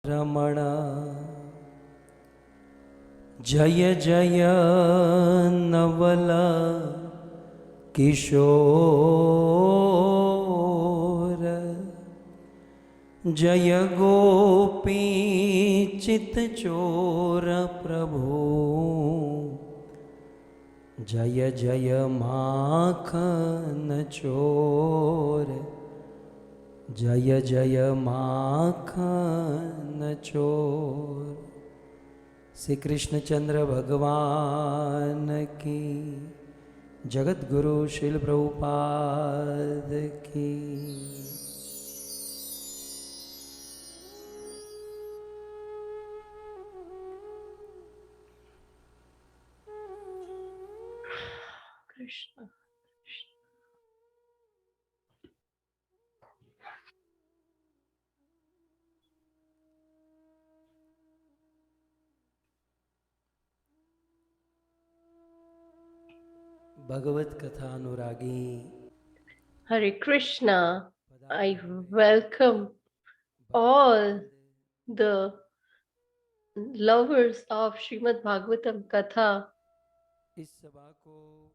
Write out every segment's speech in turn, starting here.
रमण जय जय नवल किशोर जय गोपी चित चोर प्रभु जय जय माखन चोर जय जय माखन चोर। श्री कृष्णचंद्र भगवान की, जगत गुरु श्रील प्रभुपाद की। Krishna. भगवत कथा अनुरागी Hare Krishna. I welcome all the lovers of Shrimad Bhagavatam Katha इस सभा को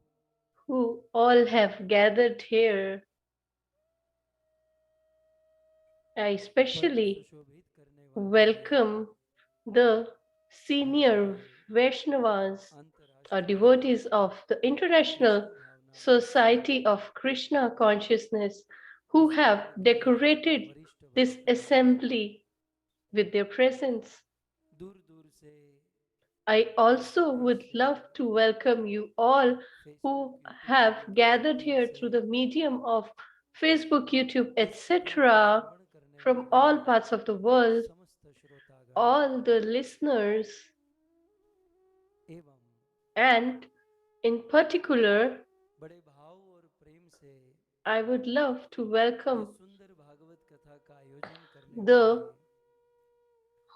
who all have gathered here. I especially welcome the senior Vaishnavas or devotees of the International Society of Krishna Consciousness who have decorated this assembly with their presence. दूर दूर से I also would love to welcome you all who have gathered here through the medium of Facebook, YouTube, etc., from all parts of the world, समस्त श्रोतागण all the listeners, एवं and in particular, बड़े भाव और प्रेम से I would love to ये welcome सुंदर भागवत कथा का आयोजन करने the वाले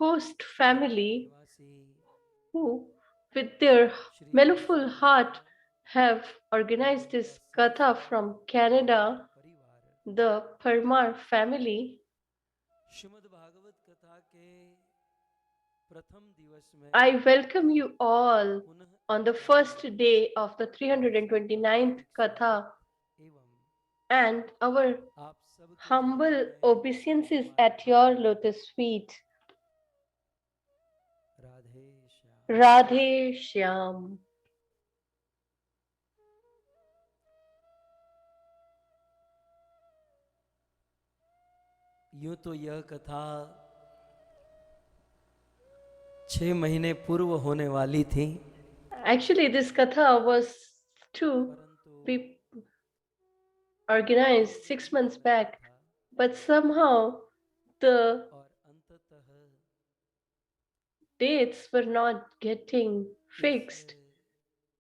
host family निवासी who, with their mellowful heart, have organized this katha from Canada, परिवार the Parmar family. Shrimad Bhagavat कथा के प्रथम दिवस में I welcome you all on the first day of the 329th katha, एवं and our आप सबके humble चरणों में obeisances at your lotus feet. Radhe Shyam. Radhe Shyam. यूं तो यह कथा 6 महीने पूर्व होने वाली थी, Actually, this katha was to परंतु be organized 6 months back, but somehow the और अंततः dates were not getting fixed,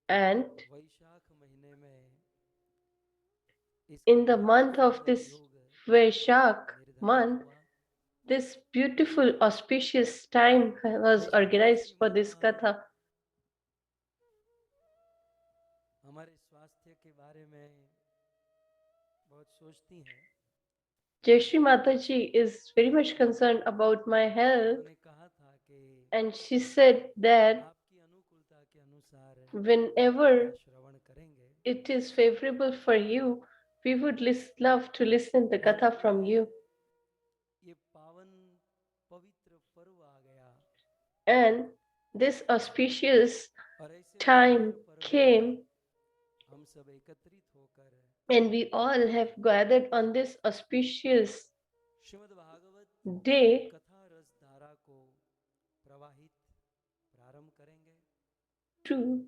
and वैशाख महीने में in the month of this Vaishak month, this beautiful auspicious time was organized for this katha. हमारे स्वास्थ्य के बारे में बहुत सोचती हैं। Jayashri Mataji is very much concerned about my health, उन्होंने कहा था कि and she said that आपकी अनुकूलता के अनुसार whenever श्रवण करेंगे। it is favorable for you, we would love to listen the katha from you. ये पावन पवित्र पर्व आ गया And this auspicious और ऐसे time पवित्र पर्व came, में हम सब एकत्रित होकर and we all have gathered on this auspicious Shrimad Bhagavat day कथा रस धारा को प्रवाहित प्रारंभ करेंगे। to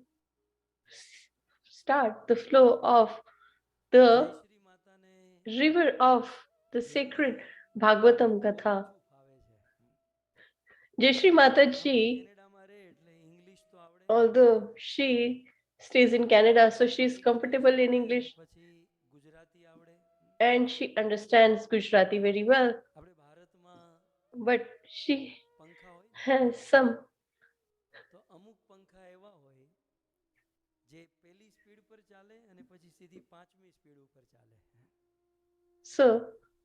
start the flow of the जय श्री माता ने river of the sacred Bhagavatam Katha. फावे છે। Jayashri Mataji, કેનેડામાં રહે એટલે ઇંગ્લિશ તો આવડે although she stays in Canada, so she is comfortable in English પછી ગુજરાતી આવડે। and she understands Gujarati very well, આપણે ભારતમાં but she પંખા હોય has some તો અમુક પંખા એવા હોય જે પહેલી સ્પીડ પર ચાલે અને પછી સીધી પાંચમી સ્પીડ ઉપર ચાલે। So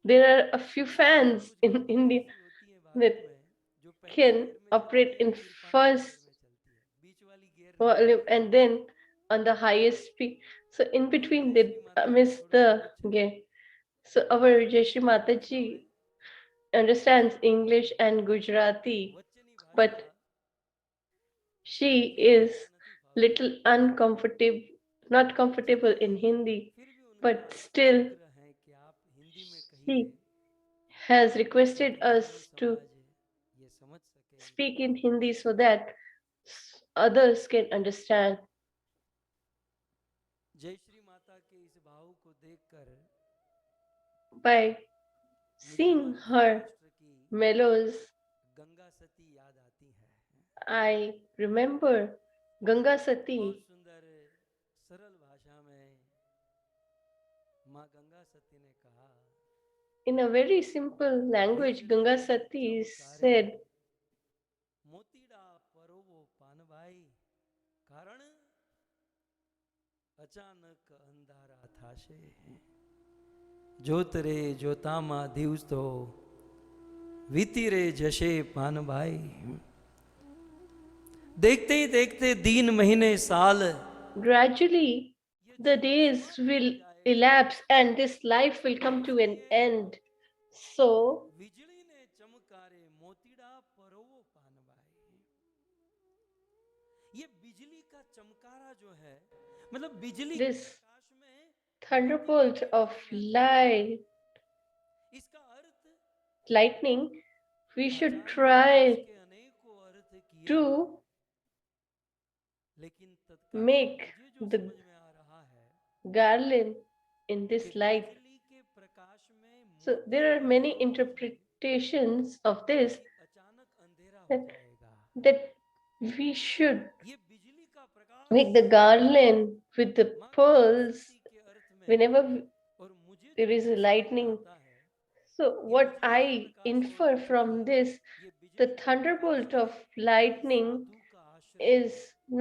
there are a few fans in India होती है with भारत में जो can operate in first volume and then on the highest speed. So in between they miss the game. So our Jeshri Mataji understands English and Gujarati, but she is little uncomfortable, not comfortable in Hindi, but still she has requested us to speak in Hindi so that others can understand. जय श्री माता के इस भाव को देखकर By मुझे seeing हमारे her Maharashtra की mellows, Ganga सती याद आती है। I remember Ganga बहुत Sati. सुंदर सरल भाषा में माँ गंगा सती ने कहा, In a very simple language, Ganga Sati said, મોતીડા પરોવો Panbhai કારણ અચાનક અંધારા થાશે જોત રે જોતામાં દિવસો વીતી રે જશે પાનભાઈ देखते ही देखते दिन महीने साल gradually the days will elapse and this life will come to an end. So, વીજળી ને ચમકારે મોતીડા પરોવો પાનભાઈ ये बिजली का चमकारा जो है मतलब बिजली के this प्रकाश में thunderbolt of light, इसका अर्थ lightning, we should आचार्यों ने try इसके अनेकों अर्थ किए to लेकिन तत्काल make मुझे जो the समझ में आ रहा है garland in कि this light. बिजली के प्रकाश में So, मोती there are many परोवा ji interpretations of this कि अचानक अंधेरा हो that, जाएगा that we should ये बिजली का प्रकाश make the garland with the माँ गंगा pearls सती के अर्थ में whenever और मुझे there जो is a ये समझ में lightning. आता है So, ये what बिजली का I प्रकाश और infer कुछ from नहीं this, ये the बिजली के thunderbolt प्रकाश of में lightning साधु का आश्रय is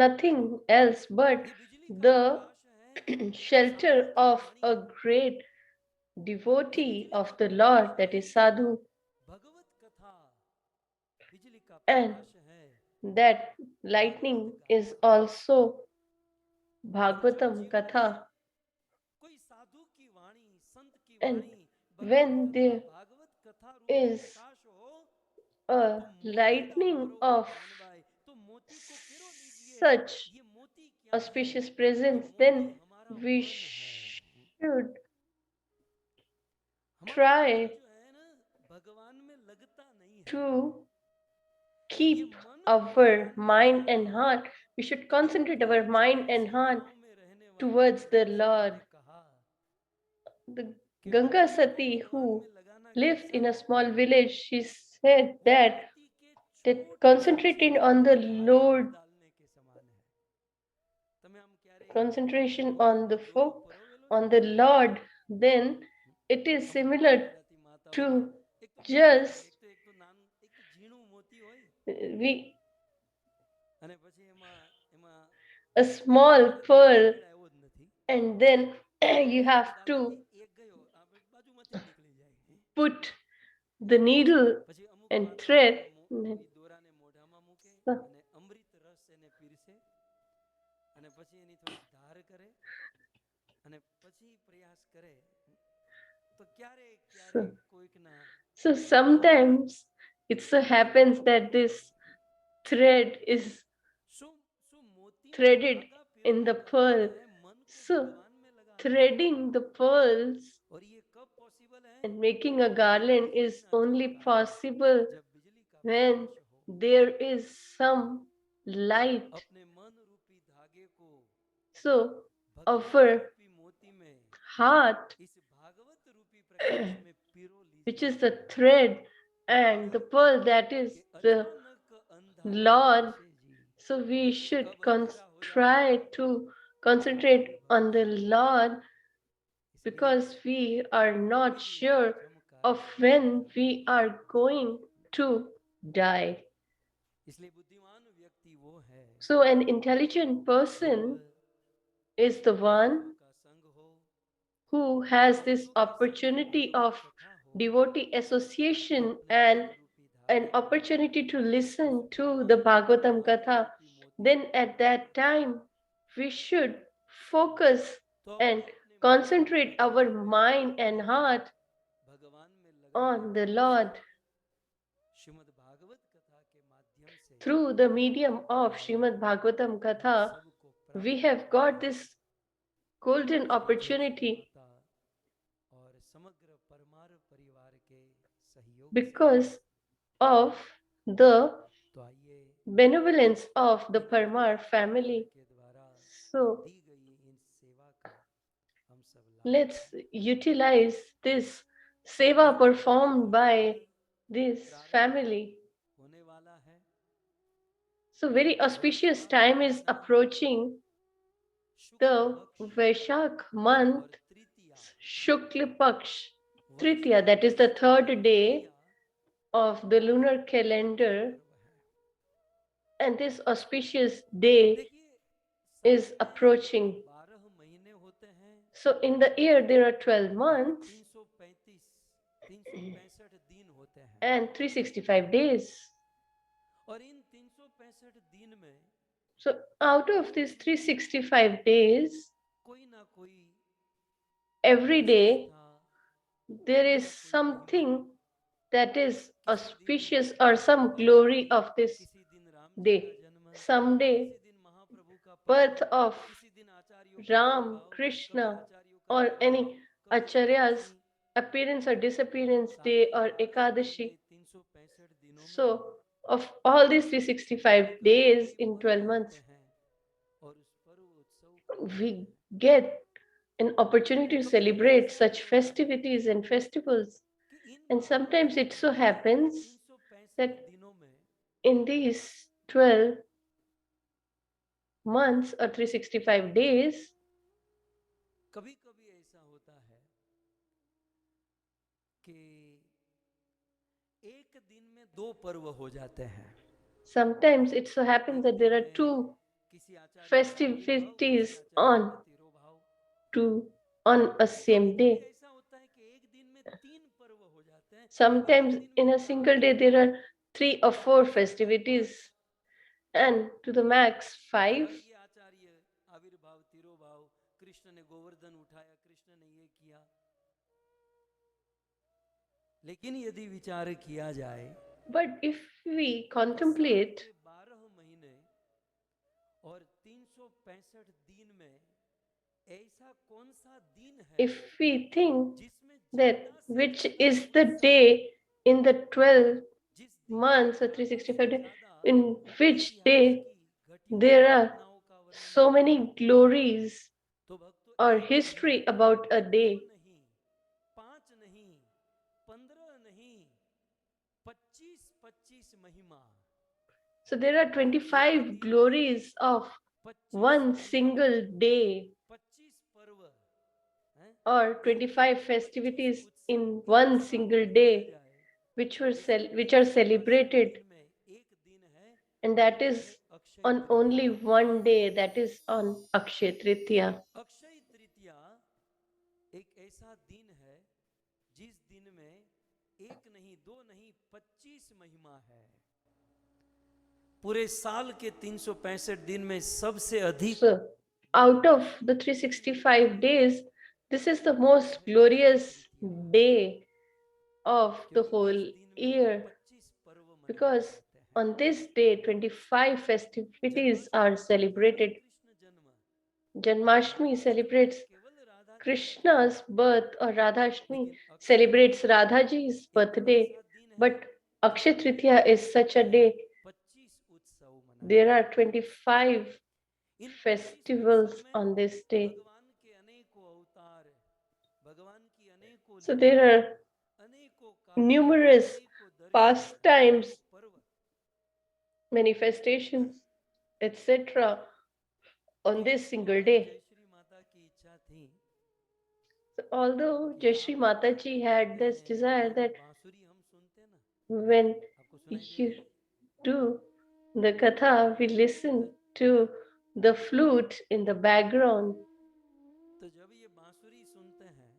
nothing else but ये बिजली का the प्रकाश है shelter साधु की of a वाणी great ये devotee बिजली of का the प्रकाश Lord, that है is Sadhu, भगवत कथा बिजली का and प्रकाश है that भागवत lightning is गाथा also और जब Bhagvatam जीवन Katha. में कोई साधु की वाणी संत की And वाणी भगवत when कथा there भागवत कथा रूपी is प्रकाश हो a तो मोतीडा lightning परोवो of पानभाई तो मोती को पिरो लीजिए such ये मोती क्या है auspicious ये presence, मोती then हमारा we मन है should हमारा मन try जो है ना भगवान में लगता नहीं है to ये keep मन our भगवान में mind लगा and heart. We should concentrate our पांच mind and वर्ष heart गांव में रहने वाली towards माँ the गंगा सती Lord. ने कहा The कि Ganga मोती को Sati, भगवान who में लगाना lived कैसा in a है small village, she said वो that मोती के that छोटे से concentrating छेदों on को the धागे में Lord, डालने के समान है તમે આમ ક્યારે concentration મોતીનો on the દોરો folk, પરોવેલો છે on the Lord, then it is અમુક similar ગુજરાતી માતાઓ to એક તો બે just પ્રકાર એક તો નાનું એક તો ઝીણું મોતી હોય we અને પછી એમાં એમાં a small મને તો pearl, મેળ આવ્યો જ નથી and then you એક have to દાદાજી એક ગયો આ બાજુમાંથી જ નીકળી જાય put the needle પછી અમુક and માતાઓ thread. એ દોરાને મોઢામાં મૂકે So, અને અમૃત રસ એને પીરસે અને પછી એની થોડી ધાર કરે અને પછી પ્રયાસ કરે તો ક્યારેક ક્યારેક કોઈકના so sometimes it so happens that this thread is શું શું મોતીના threaded ધાગા in પીરવો the કઠિન pearl. है मन को So, भगवान में लगाना threading the pearls और ये कब पॉसिबल है and making a जब garland बिजली is ना only चमकाए possible जब बिजली का when प्रकाश हो there is some light. अपने मन रूपी धागे को So, भगवान our रूपी मोती में heart, इस भागवत रूपी प्रकाश में पिरो which is लीजिए the thread, तो and the क्या pearl, that is कि the अचानक अंधारा Lord. थाशे ji So, we should कब अंधेरा हो try जाएगा to concentrate on the Lord, इसलिए because we are not बिजली sure चमकारे of when we मोतीडा are going to die. इसलिए बुद्धिमान व्यक्ति वो है So, an intelligent जब person is the one भक्तों का संग हो who has this opportunity of devotee association and an opportunity to listen to the Bhagavatam Katha, then at that time we should focus and concentrate our mind and heart भगवान में on लगाकर the Lord Shrimad Bhagavat कथा के माध्यम से through the medium of Shrimad Bhagavatam Katha. सबको We प्राप्त have got this golden opportunity माता और समग्र परमार परिवार के सहयोग से because of the तो आइए benevolence of the Parmar family. के द्वारा So दी गई इन सेवा का हम सब लाभ let's utilize this seva performed by this family. होने वाला है So very auspicious time is approaching. The Vaishak month, और तृतीया Shukla Paksh, Tritiya, that is the third day of the lunar calendar, and this auspicious day देखिए is approaching. 12 महीने होते हैं So in the year there are 12 months 335 365 दिन होते हैं and 365 days. और इन 365 दिन में So out of these 365 days, कोई ना कोई every day विशेषता there is something that is auspicious or some glory of this किसी दिन राम जी का day. जन्म Someday, किसी दिन महाप्रभु का birth of किसी दिन आचार्यों का Ram, प्रादुर्भाव, Krishna, कभी आचार्यों का or प्रादुर्भाव, any कभी Acharya's Ekadashi, appearance or disappearance सारे day or 12 Ekadashi. महीने 365 दिनों में So, of all these 365 days in 12 पर्व months, होते हैं और उस पर्व उत्सव we get an opportunity to celebrate such festivities and festivals. कि इन And sometimes it so happens 365 that दिनों में in these 12 months or 365 days, कभी कभी ऐसा होता है कि एक दिन में दो पर्व हो जाते हैं sometimes it so happens that there are two किसी आचार्य का festivities आविर्भाव, किसी आचार्य का तिरोभाव on a same कभी day. ऐसा होता है कि एक दिन में तीन पर्व हो जाते हैं Sometimes in a single day there are 3 or 4 festivities, and to the max 5. और ये आचार्य आविर्भाव तिरोभाव कृष्ण ने गोवर्धन उठाया कृष्ण ने ये किया लेकिन यदि विचार किया जाए But if we contemplate 12 महीने और 365 दिन में ऐसा कौन सा दिन है if we think जिसमें that ज्यादा से which ज्यादा is the day in the 12 जिस दिन months or ज्यादा 365 से days ज्यादा in which इतिहास day की घटी हुई there are घटनाओं का वर्णन so किया many जाए glories तो भक्तों or एक history नहीं, about a दो day. नहीं 5 नहीं 15 नहीं 25 महिमा So there are 25 glories of 25 one महिमा, single day 25 पर्व हैं? or इन 25 25 festivities उत्सव in एक one साथ single मनाया day जाए which were इसमें which are 365 celebrated, दिन में एक दिन है and that वो is है Akshay on Tritiya only one day, that is on Akshay Tritiya. Akshaya Tritiya एक ऐसा दिन है जिस दिन में एक नहीं दो नहीं 25 महिमा है पूरे साल के 365 दिन में सबसे अधिक So out of the 365 days, this is the most glorious day of the whole year, 25 पर्व मनाए because जाते हैं on this day 25 festivities are celebrated. Krishna जन्म Janmashtami celebrates केवल Radha ji Krishna's birth, or Radhashtami celebrates Radhaji's birthday, but Akshay Tritiya is such a day. 25 उत्सव मनाए There are 25 in 25 festivals उत्सव में on this day. भगवान के अनेकों अवतार भगवान की अनेकों So there are अनेकों कार्य numerous अनेकों दर्शन pastimes, अनेकों पर्व manifestations, etc. on this single day. जय श्री माता की इच्छा थी So although Jayashri Mataji had this desire that बांसुरी हम सुनते हैं ना when आपको सुनाई दे you रही है do the katha, we listen to the flute in the background. तो जब ये बांसुरी सुनते हैं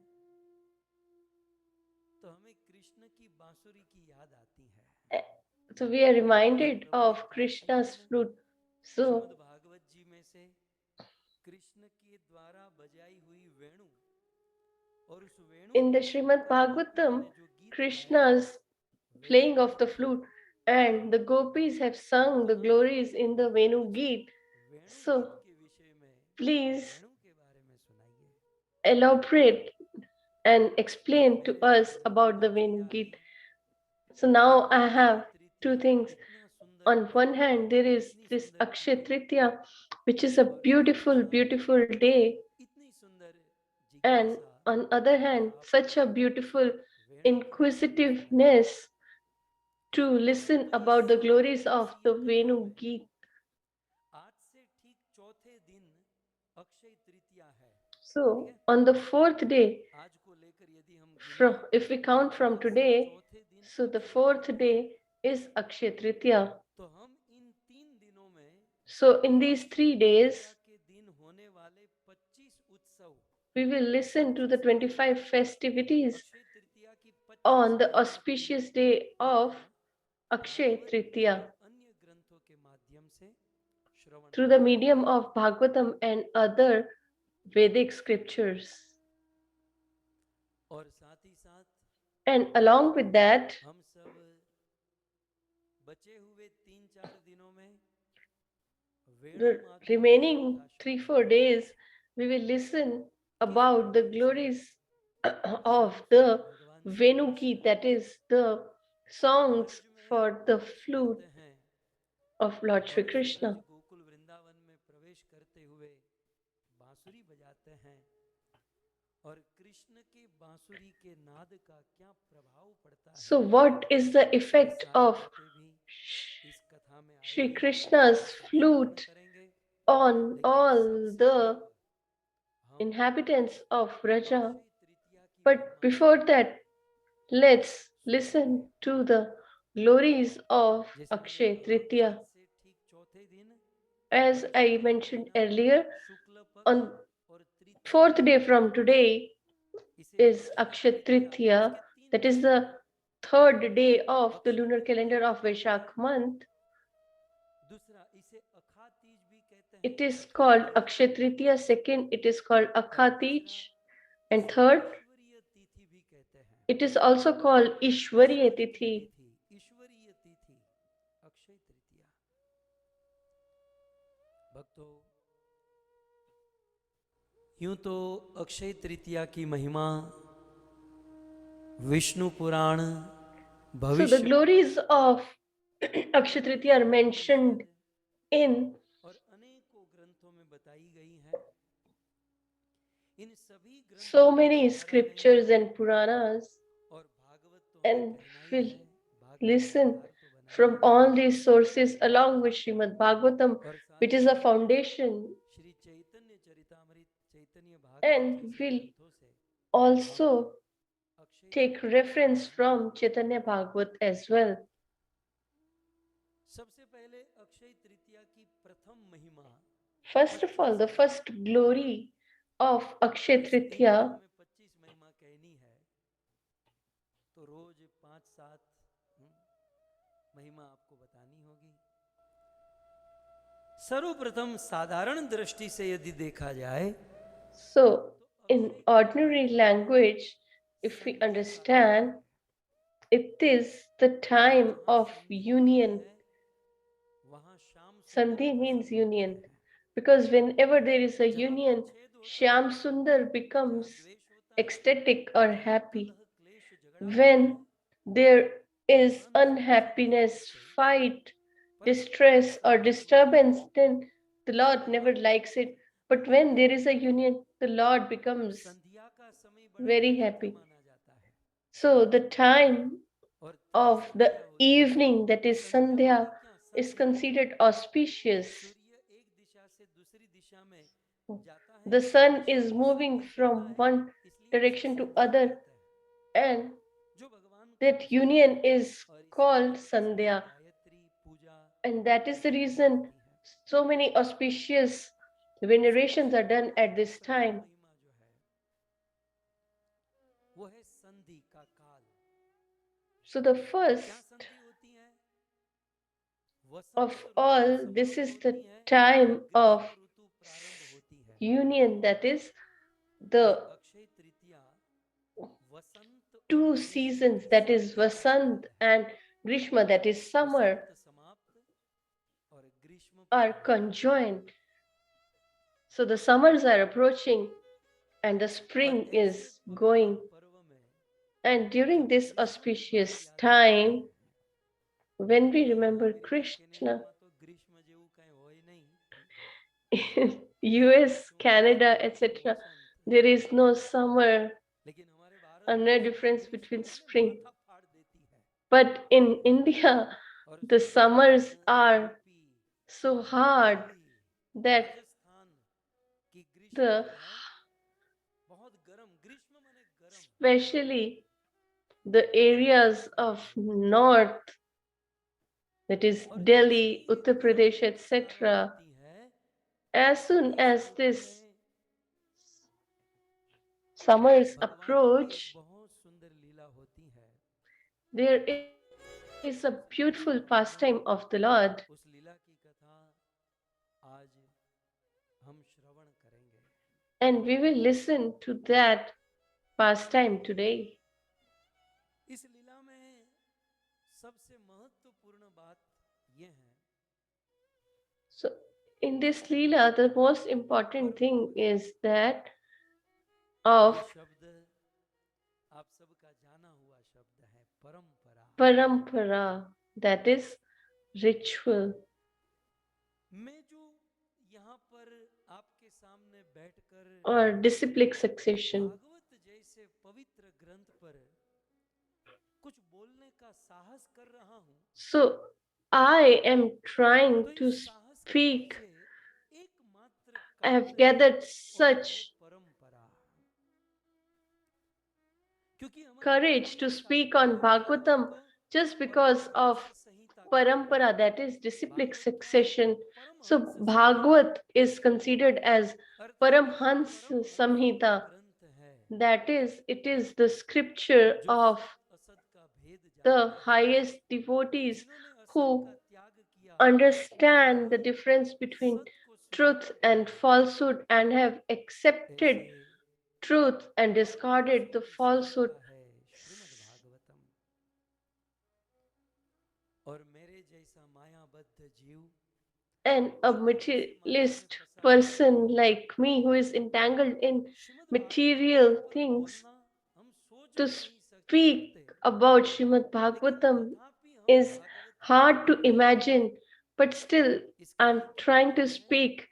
तो हमें कृष्ण की बांसुरी की याद आती है So we are reminded of Krishna's flute. Shrimad So Bhagavat जी में से कृष्ण के द्वारा बजाई हुई वेणु और उस वेणु in the को Shrimad लेकर गोपियों Bhagavatam, ने जो गीत गाया, Krishna's Venu playing of the flute and the gopis have sung the वहाँ भी glories कोई in the Venu Geet. Venu So गीत के विषय में please वेणु के बारे में सुनाइए। elaborate and explain to मेरे us about the Gurudev ji Venu आए, Geet. So now I Akshay have two Tritiya things. इतना सुंदर On one पर्व, hand, there is इतनी this सुंदर Akshay तिथि Tritiya, which is a और साथ ही beautiful, साथ beautiful day. इतनी सुंदर And जिज्ञासा on other कि hand, such आपको a beautiful वेणु के बारे में सुनाइए। inquisitiveness to listen तो ये about the सारी glories of the खासियत जो Venu है, Geet. आज से ठीक चौथे दिन अक्षय तृतीया है, ठीक So है? on the fourth day, आज को लेकर यदि हम गिने from if we count तो from आज से today, चौथे दिन so the अक्षय fourth तृतीया है। day is Akshay Tritiya. तो हम इन 3 दिनों में So in these 3 days, तृतीया के दिन होने वाले 25 उत्सव, we will listen to the 25 festivities Akshaya Tritiya की 25 on the Aarti auspicious day of हम Akshay भागवत Tritiya और अन्य ग्रंथों के माध्यम से श्रवण through the करेंगे। medium of Bhagavatam and other Vedic scriptures. और साथ ही साथ And along with that, हम सब बचे हुए 3-4 दिनों में वेणु the माधुर्य की remaining कथा 3-4 श्रवण days, करेंगे। we will listen किस about the प्रकार से glories of सब the भगवान Shri Venu Krishna Geet, that is the songs Braj में for the प्रवेश flute करते हैं of Lord और Sri उस ब्रज Krishna. गोकुल वृंदावन में प्रवेश करते हुए बांसुरी बजाते हैं और कृष्ण के बांसुरी के नाद का क्या प्रभाव पड़ता है, So, what is the ये effect सारी of बातें भी इस कथा में Sri आएगी, Krishna's हम सब श्रवण flute करेंगे। on लेकिन all सबसे the पूर्व हम inhabitants of Raja? Akshaya Tritiya की But महिमा before that, let's सुनेंगे। listen to the glories of जैसे मैंने Akshay कहा, Tritiya. आज से ठीक चौथे दिन As वर्ष I का mentioned महीना earlier, शुक्ल पक्ष on और तृतीया fourth day from today इसे is Akshay Akshay Tritiya, Tritiya, इसके 3 that is मतलब the हैं। third day of the Akshay lunar Tritiya calendar भी of कहते हैं, Vaishak month. दूसरा इसे अखा तीज भी कहते हैं, It is अखा called Teej, Akshay Tritiya, second, it is called और Akhatij, तीसरा and इसे third, ईश्वरीय तिथि भी कहते हैं। it is also called Ishwariya ईश्वर की Tithi. तिथि, ईश्वरीय तिथि अक्षय तृतीया। भक्तों, यूं तो अक्षय तृतीया की महिमा विष्णु पुराण, So the भविष्य glories of Akshay Purana, Tritiya are Upanishad mentioned in और अनेकों ग्रंथों में बताई गई हैं। इन सभी so ग्रंथों का many सहारा लेना scriptures and Puranas, और भागवत तो हमें and कहना ही we'll है, भागवत का listen आधार तो बना ही from है। all these sources along with Shrimad Bhagavatam, और which साथ ही is a साथ foundation, Shri Chaitanya Charitamrita, Chaitanya Bhagavat and जैसे we'll ग्रंथों से हम also अक्षय take तृतीया की reference महिमा from श्रवण Chaitanya करेंगे। Bhagavat as well. सबसे पहले अक्षय तृतीया की प्रथम महिमा First of all, 25 the है। first glory of Akshay इस 3 दिनों Tritiya. में 25 महिमा कहनी है तो रोज 5-7 महिमा आपको बतानी होगी। सर्वप्रथम साधारण दृष्टि से यदि देखा जाए So, तो in Akshay ordinary Tritiya language, if we संध्या का काल understand, है it is the और time जहां of संध्या होती union. है वहां श्याम सुंदर Sandhi means प्रसन्न होते union. हैं। Because whenever there is a जहां union, परिच्छेद होता Shyam है, Sundar जहां becomes द्वेष होता है, ecstatic or जहां happy. कलह क्लेश झगड़ा होता When है, there is महान संधि के unhappiness, रूप से fight, परम distress, पवित्र or भागवत disturbance, को then the Lord never सदाबहार likes मानते it. हैं। But when there is a union, the Lord becomes संध्या का समय बड़ा very पवित्र happy. माना जाता है So the time और तब of the संध्या होती है। evening, that is Sandhya Sandhya, माने क्या? is Sandhya considered auspicious. सूर्य एक दिशा से दूसरी दिशा में जाता है, The एक sun दिशा is की moving संधि करता from है, one इसलिए उसे direction to संध्या other, कहते हैं। and जो भगवान को that पसंद union है is और called इसीलिए इसमें Sandhya. Gayatri Puja And that is the आदि की reason जाती है। so many auspicious venerations सबसे are done पहले at this प्रथम time. महिमा जो है वो है संधि का काल। So the क्या first संधि होती है? of all, this is the time of union, that is the two seasons, that is Vasant and Grishma, that is summer, are conjoined. So the summers are approaching and the spring is going. And during this auspicious time, when we remember Krishna, in US, Canada, etc., there is no summer and no difference between spring. But in India, the summers are so hard that the especially the areas of north, that is Delhi, Uttar Pradesh, etc., as soon as this summers approach, there is a beautiful pastime of the Lord, and we will listen to that pastime today. So, in this Leela, the most important thing is that of parampara, that is ritual. Or disciplic succession. So I am trying to speak, I have gathered such courage to speak on Bhagvatam just because of parampara, that is disciplic succession. So Bhagvat is considered as Paramhans Samhita, that is, it is the scripture of the highest devotees who understand the difference between truth and falsehood and have accepted truth and discarded the falsehood. And a materialist person like me who is entangled in material things, to speak about Shrimad Bhagavatam is hard to imagine, but still I'm trying to speak.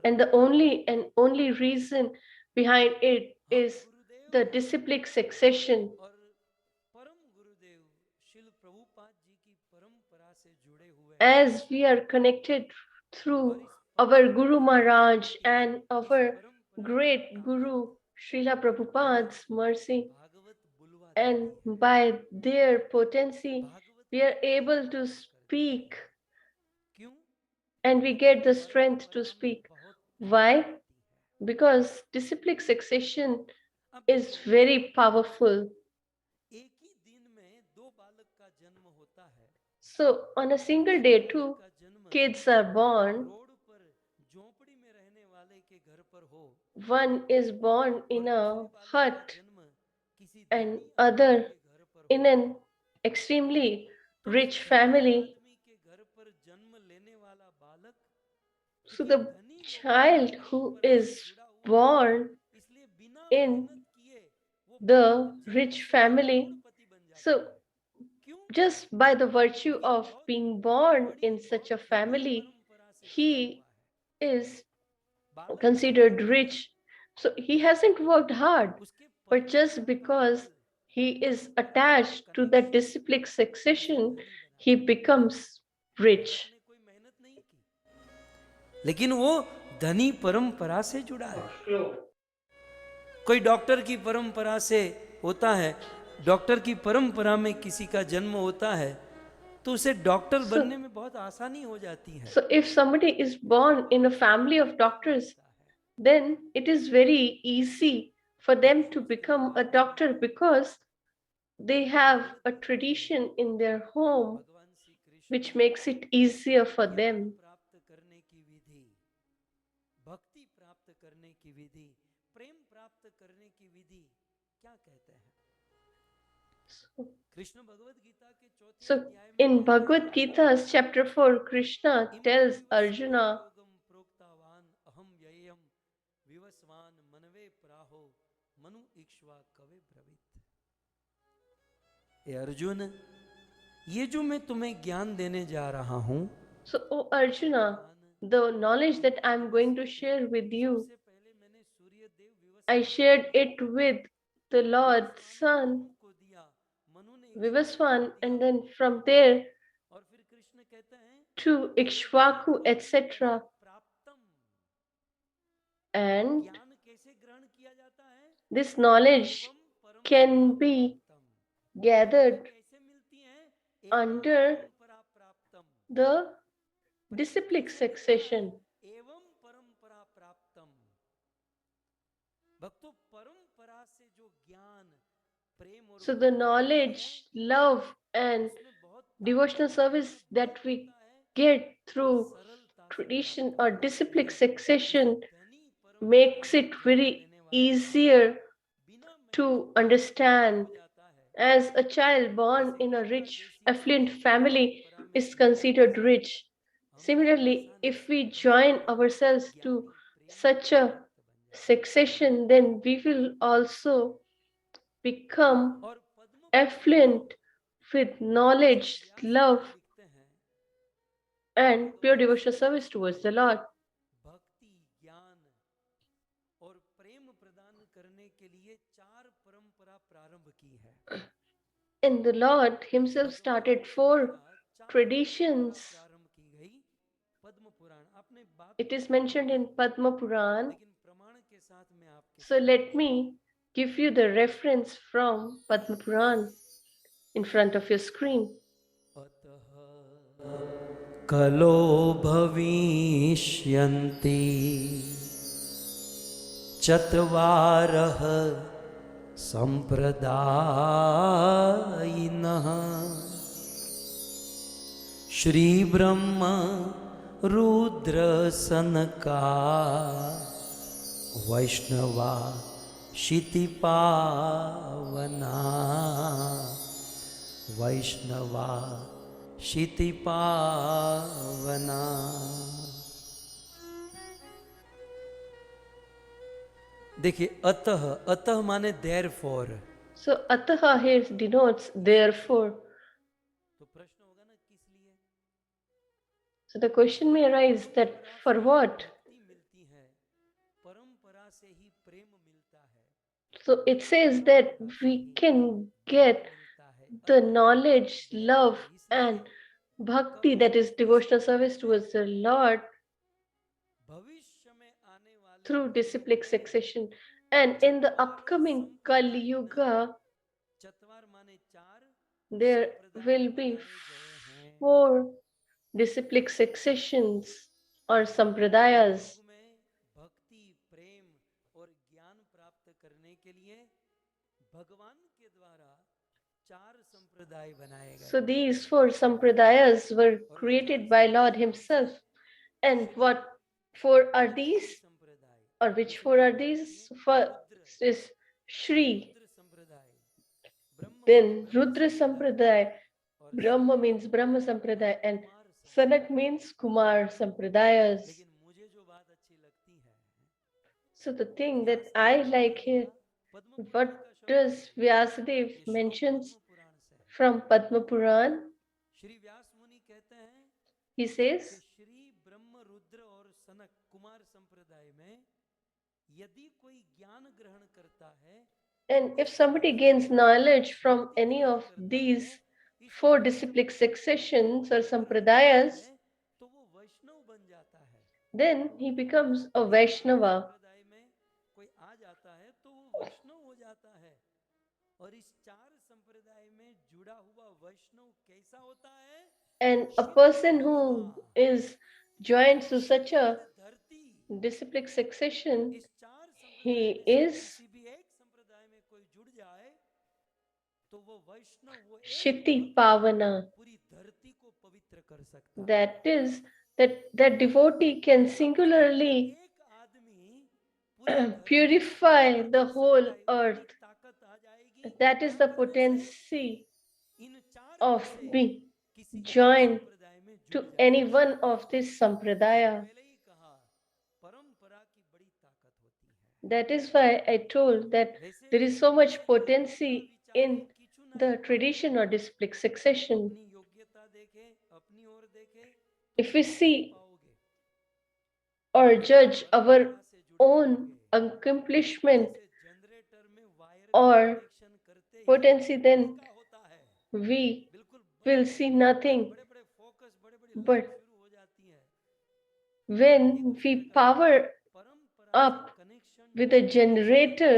And the only reason behind it is the disciplic succession. As we are connected through our Guru Maharaj and our great Guru Srila Prabhupada's mercy, and by their potency, we are able to speak and we get the strength to speak. Why? Because disciplic succession is very powerful. So, on a single day, two kids are born. One is born in a hut and other in an extremely rich family. So the child who is born in the rich family, so just by the virtue of being born in such a family, he is considered rich. So he hasn't worked hard, but just because he is attached to that disciplic succession, he becomes rich. लेकिन वो धनी परंपरा से जुड़ा है. कोई doctor की परंपरा से होता है, डॉक्टर की परंपरा में किसी का जन्म होता है, तो उसे डॉक्टर बनने में बहुत आसानी हो जाती है. So if somebody is born in a family of doctors, then it is very easy for them to become a doctor because they have a tradition in their home which makes it easier for them. प्राप्त करने की विधि, भक्ति प्राप्त करने की विधि, प्रेम प्राप्त करने की विधि क्या कहते हैं? कृष्ण भगवत गीता के चौथे So अध्याय में in Bhagvat Gita's chapter 4, Krishna tells Arjuna, योगम प्रोक्तावान अहम ययम विवस्वान मनवे प्राहो मनु इक्ष्वा कवे ब्रवीत। ए अर्जुन, ये जो मैं तुम्हें ज्ञान देने जा रहा हूं, so O Arjuna, the knowledge that I'm going to share with you, सबसे पहले मैंने सूर्य देव I shared it with the Lord's Son, Manu को दिया, मनु ने Vivaswan, and then from there और फिर कृष्ण कहते हैं to Ikshvaku, etc. प्राप्तम। And ज्ञान कैसे ग्रहण किया जाता है? this knowledge can be gathered कैसे मिलती है? under परंपरा प्राप्तम, the disciplic succession. एवं परंपरा प्राप्तम। भक्तों, परंपरा से जो ज्ञान, प्रेम और So the knowledge, love, and devotional service that we get through tradition or disciplic succession makes it very easier to understand. As a child born in a rich, affluent family is considered rich, similarly, if we join ourselves to such a succession, then we will also become affluent with knowledge, love, and pure devotional service towards the Lord. भक्ति, ज्ञान और प्रेम प्रदान करने के लिए चार परंपरा प्रारंभ की है। And the Lord Himself started 4 traditions. प्रारंभ की गई पद्म पुराण, आपने बात It is mentioned in Padma Puran. लेकिन प्रमाण के साथ मैं आपके So let me give you the reference from Padma Puran in front of your screen. कलो भविष्यन्ति चत्वारः संप्रदायिनः श्री ब्रह्म रुद्र सनका वैष्णवा क्षितिपावना वैष्णवा क्षितिपावना। देखिए, अतः, अतः माने therefore। So ataha here denotes therefore. तो प्रश्न होगा ना, किस लिए? So the question may arise that for what? भक्ति मिलती है, परंपरा से ही प्रेम मिलता है। So it says that we can get the knowledge, love, and bhakti, that is devotional service towards the Lord, भविष्य में आने वाले through disciplic succession. And in the upcoming Kali Yuga, चतवार माने चार, there will be 4 disciplic successions or sampradayas. में भक्ति, प्रेम और ज्ञान प्राप्त करने के लिए भगवान के द्वारा 4 संप्रदाय बनाए गए। So these 4 sampradayas were created by Lord Himself. And what 4 are these? Or which 4 are these? First is Shri, then Rudra Sampradaya, Brahma means Brahma Sampradaya, and Sanak means Kumar Sampradayas. So the thing that I like here, what does Vyasadeva mentions from Padma Puran? He says, Shri ब्रह्म रुद्र और सनक कुमार संप्रदाय में यदि कोई ज्ञान ग्रहण करता है, and if somebody gains knowledge from any of these 4 disciplic successions or sampradayas, तो वो वैष्णव बन जाता है। then he becomes a Vaishnava. संप्रदाय में कोई आ जाता है तो वो वैष्णव हो जाता है। और इस 4 संप्रदाय में जुड़ा हुआ वैष्णव कैसा होता है? And a person who is joined to such a disciplic succession, he is Shiti Pavana. पूरी धरती को पवित्र कर सकता। that is, that devotee can singularly एक आदमी पूरी धरती purify पर the कर whole सकता है, earth. इतनी ताकत आ जाएगी। That is the कहाँ करने से? potency इन चार में of से being किसी एक joined संप्रदाय में जुड़ to जाए। any one of this मैंने sampradaya. पहले ही कहा, परंपरा की बड़ी ताकत होती है। That is why I told that वैसे there is so much एक potency विचार in है, किचु नहीं the tradition or disciplic succession. अपनी योग्यता देखे, अपनी ओर देखे, If we नहीं see पाओगे। or judge our परंपरा से जुड़े own रहोगे। accomplishment जैसे जनरेटर में वायर का or कनेक्शन करते ही potency, बिजली then का होता है। we बिल्कुल will see nothing. बड़े-बड़े फोकस, बड़े-बड़े लाइट But शुरू हो जाती है। when we power परंपरा से up connection with a generator,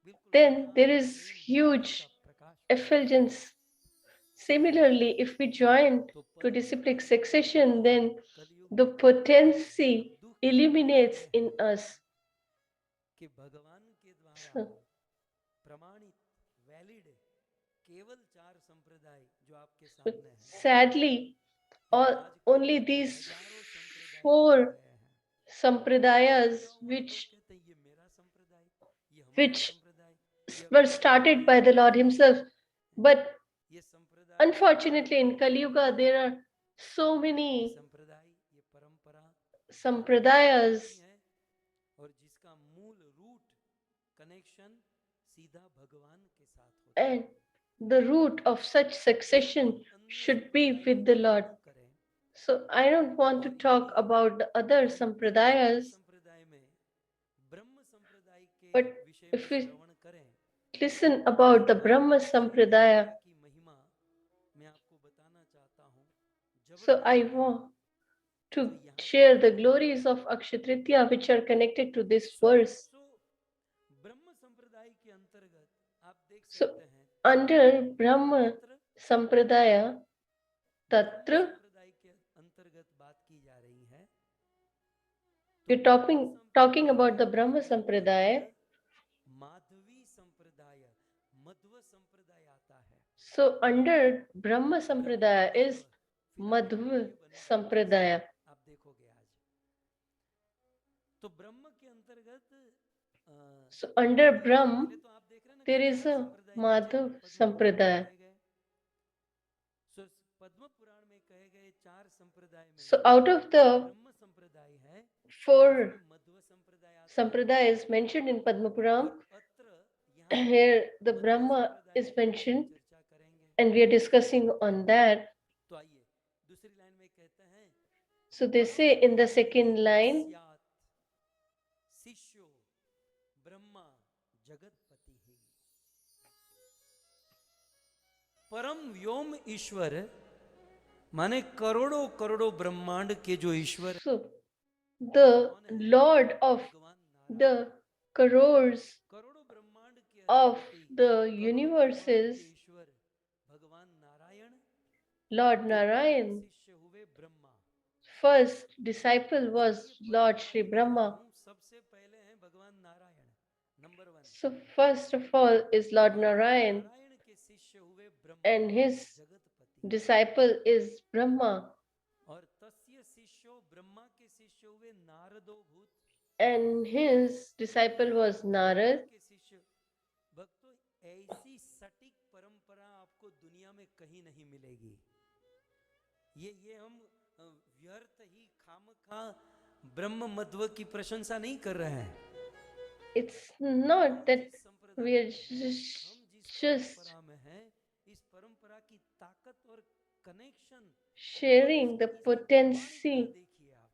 बिल्कुल then there is Prem huge का प्रकाश। effulgence. Similarly, if we join to disciplic succession, then the potency illuminates in us. कि भगवान के द्वारा So, प्रमाणित, वैलिड केवल चार संप्रदाय जो आपके so सामने हैं। sadly, only these हजारों संप्रदाय four बन गए हैं। sampradayas लोग कहते हैं ये मेरा संप्रदाय, ये हमारा which संप्रदाय, were started by the Lord Himself. But ये संप्रदाय, unfortunately, in Kali Yuga, there are so ये many संप्रदाय, ये परंपरा sampradayas, है और जिसका मूल रूट कनेक्शन सीधा भगवान के साथ होता है। and the root of such succession should be with the Lord. So I don't want to talk about the other sampradayas, संप्रदाय में ब्रह्म संप्रदाय के but विषय if में we श्रवण करें, listen about the Brahma Sampradaya, की महिमा मैं आपको बताना चाहता हूँ। so I want to share the glories of Akshay Tritiya which are connected to this verse. ब्रह्म संप्रदाय के अंतर्गत आप देख So सकते हैं under Brahma Sampradaya, Tatra, संप्रदाय के अंतर्गत बात की जा रही है। we're talking about the Brahma Sampradaya. Madhavi संप्रदाय, मध्व संप्रदाय आता है। So under Brahma Sampradaya is Madhva Sampradaya. आप देखोगे आज तो ब्रह्म के अंतर्गत So under Brahma there is a Madhav Sampradaya. Padma Purana में कहे गए चार संप्रदाय में So out of the ब्रह्म संप्रदाय है, four मध्व संप्रदाय आता है। sampradayas mentioned in Padma Puran, here the Brahma is mentioned and we are discussing on that. तो आइए दूसरी लाइन में कहते हैं, So they say in the second line, शिष्यो Brahma Jagatpati ही। परम व्योम ईश्वर माने करोड़ों करोड़ों ब्रह्मांड के जो ईश्वर, so the Lord of the crores करोड़ों ब्रह्मांड के of अधिपति, the करोड़ों universes, ब्रह्मांड के ईश्वर भगवान नारायण Lord Narayan, शिष्य हुए Brahma. first disciple was Lord Sri Brahma. सबसे पहले हैं भगवान Narayan, number one. So first of all is Lord Narayan Narayan के शिष्य हुए Brahma and his Jagatpati, disciple is Brahma और तस्य शिष्यो ब्रह्मा के शिष्य हुए नारदो भूत, and his disciple was Narad. के शिष्य। भक्तों ऐसी सटीक परंपरा आपको दुनिया में कहीं नहीं मिलेगी। ये हम व्यर्थ ही खामखा ब्रह्म मध्व की प्रशंसा नहीं कर रहे हैं। It's not that we are just परंपरा में है, इस परंपरा की ताकत और कनेक्शन sharing the potency देखिए आप।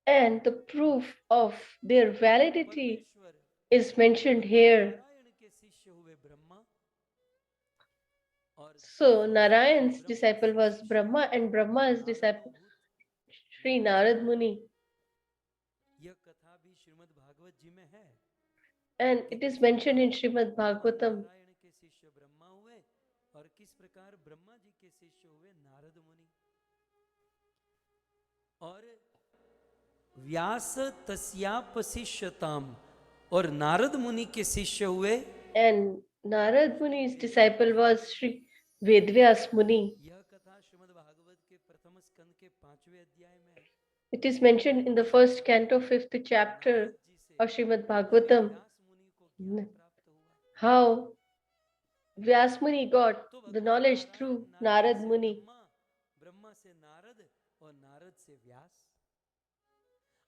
and the proof of their validity is mentioned here. Narayan के शिष्य हुए ब्रह्मा, और So Narayan's disciple was Brahma and Brahma's disciple Sri Narad Muni. यह कथा भी श्रीमद् भागवत जी में है, And it is mentioned in Shrimad Bhagavatam. Narayan के शिष्य ब्रह्मा हुए और किस प्रकार ब्रह्मा जी के शिष्य हुए नारद मुनि, और व्यास तस्याप शिष्यताम, और नारद मुनि के शिष्य हुए, And Narad Muni's disciple was Sri Vedvyas Muni. यह कथा श्रीमद् भागवत के प्रथम स्कंद के It is mentioned in the first canto, 5th chapter of Shrimad Bhagavatam, how Vyas Muni got the knowledge through Narad Muni. Brahma से नारद और नारद से व्यास.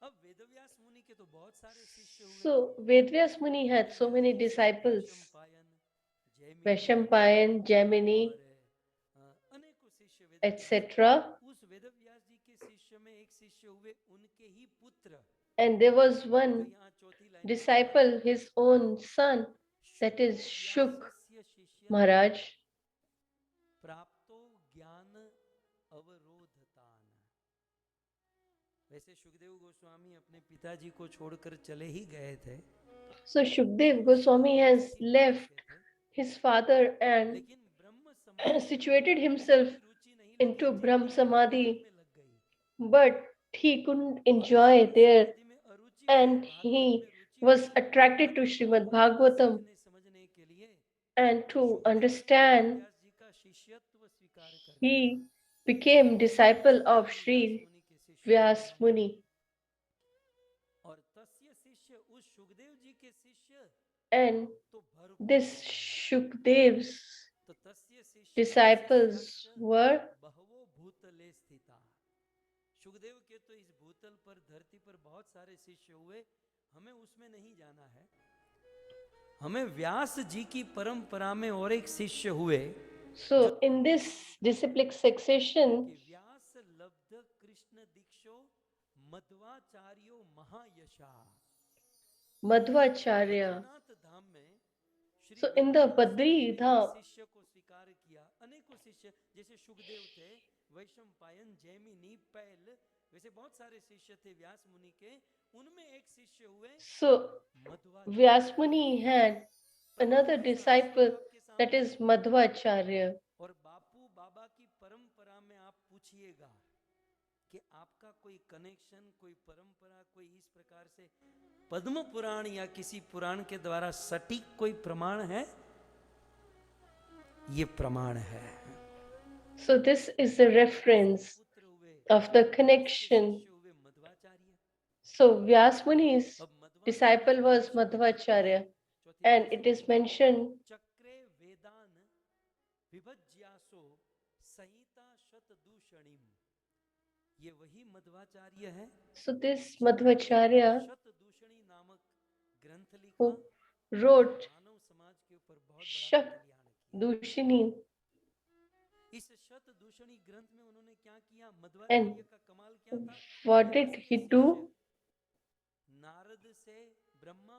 अब वेदव्यास मुनि के तो बहुत सारे शिष्य हुए. So Vedvyas Muni had so many disciples, Vaishampayan, Jaimini, अनेकों शिष्य, etc. उस वेदव्यास जी के शिष्य में एक शिष्य हुए उनके ही पुत्र. And there was one disciple, his own son, that is Shuk Maharaj. प्राप्तो ज्ञान अवरोधतान. वैसे सुखदेव गोस्वामी अपने पिताजी को छोड़कर चले ही गए थे. So Shukdev Goswami has left his father and situated himself into Brahm Samadhi, but he couldn't enjoy there, and he was attracted to Shrimad Bhagavatam, and to understand, he became disciple of Sri Vyas Muni. And this Shukdev's disciples were Sukhdev के तो इस भूतल पर, धरती पर बहुत सारे शिष्य हुए, हमें उसमें नहीं जाना है. हमें व्यास जी की परंपरा में और एक शिष्य हुए. So in this disciplic succession, व्यास लब्ध कृष्ण दीक्षो मध्वाचार्यो महायशा. Madhvacharya. धाम में So in the Badri Dham, शिष्य को स्वीकार किया. अनेकों शिष्य जैसे सुखदेव थे, वैशंपायन, जैमिनी, पैल, वैसे बहुत सारे शिष्य थे व्यास मुनि के. उनमें एक शिष्य हुए. so Vyas Muni had another disciple, that is Madhvacharya. और बापू बाबा की परंपरा में आप पूछिएगा कि आपका कोई कनेक्शन, कोई परंपरा, कोई इस प्रकार से पद्म पुराण या किसी पुराण के द्वारा सटीक कोई प्रमाण है? ये प्रमाण है. So this is the reference of the connection. So Vyas Muni's disciple was Madhvacharya, and it is mentioned चक्रे वेदान विभज्यासो संहिता शतदूषणीम. ये वही मध्वाचार्य है. So this Madhvacharya, शतदूषणी नामक ग्रंथ लिखा, who wrote मानव समाज के ऊपर बहुत बड़ा कल्याण किया. Dushini, इस शतदूषणी ग्रंथ में उन्होंने क्या किया? and मध्वाचार्य का कमाल क्या था? what did he do? Narad से ब्रह्मा,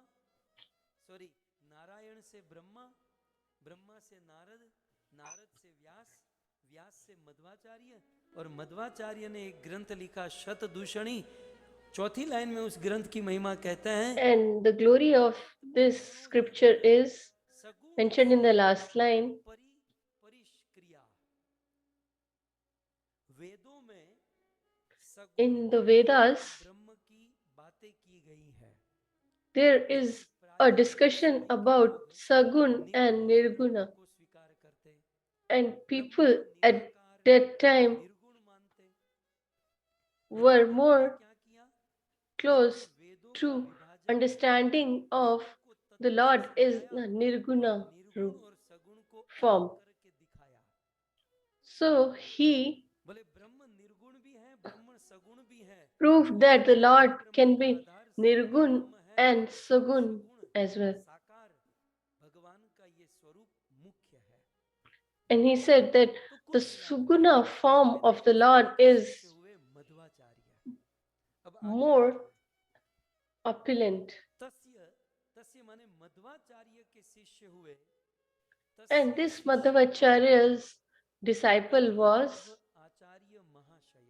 नारायण से ब्रह्मा, ब्रह्मा से नारद, नारद से व्यास, व्यास से मध्वाचार्य, और मध्वाचार्य ने एक ग्रंथ लिखा शतदूषणी. चौथी लाइन में उस ग्रंथ की महिमा कहते हैं. And the glory of this scripture is mentioned in the last line. परिष्क्रिया. वेदों में In the Vedas, ब्रह्म की बातें की गई है. there is a discussion about Sagun and Nirguna, को स्वीकार करते, and people at that time निर्गुण मानते. were more क्या किया? close to understanding of the Lord is the Nirguna निर्गुण और सगुण को form. करके दिखाया. So he बोले ब्रह्म निर्गुण भी है, ब्रह्म सगुण भी है. proved that the Lord can be Nirgun and Sagun as well. साकार भगवान का ये स्वरूप मुख्य है. And he said that the Suguna form of the Lord is हुए मध्वाचार्य. अब more opulent. तस्य माने मध्वाचार्य के शिष्य हुए. And this Madhavacharya's disciple was आचार्य महाशय.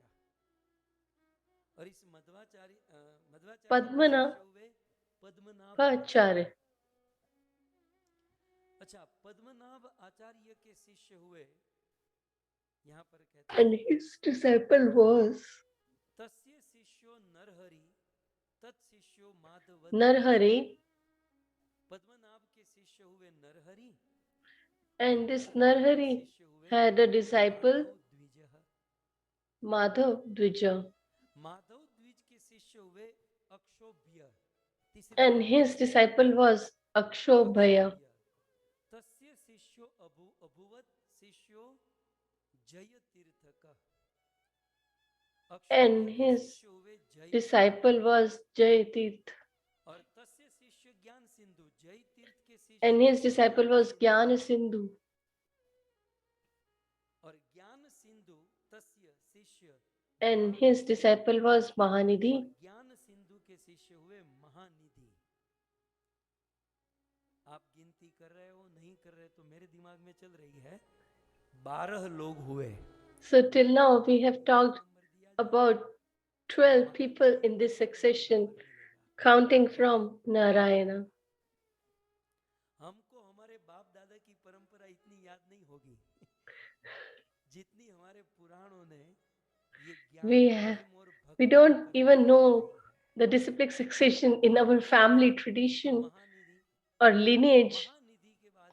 और इस मध्वाचार्य Padmanaಭ हुए पद्मनाभ. Acharya. अच्छा, पद्मनाभ आचार्य के शिष्य हुए. यहाँ पर कहते हैं And his disciple was तस्य शिष्यो नरहरि तत्शिष्यो माधव. Narhari, पद्मनाभ के शिष्य हुए Narhari. and this Narhari had a disciple Madhav Dvija. Madhav द्विज के शिष्य हुए अक्षोभ्य, And his disciple was Akshobhaya. तस्य शिष्यो अभूवत शिष्यो जय तीर्थक। And his disciple was Jayatirth. और तस्य शिष्य ज्ञान सिंधु, जय तीर्थ के शिष्य And his disciple was Jnana Sindhu. और ज्ञान सिंधु तस्य शिष्य, And his disciple was Mahanidhi. ज्ञान सिंधु के शिष्य हुए महानिधि। आप गिनती कर रहे हो नहीं कर रहे, तो मेरे दिमाग में चल रही है 12 लोग हुए। So till now we have talked about 12 people in this succession, counting from Narayana. हमको हमारे बाप दादा की परंपरा इतनी याद नहीं होगी जितनी हमारे पुराणों ने ये ज्ञान और We don't even know the disciplic succession in our family tradition or lineage,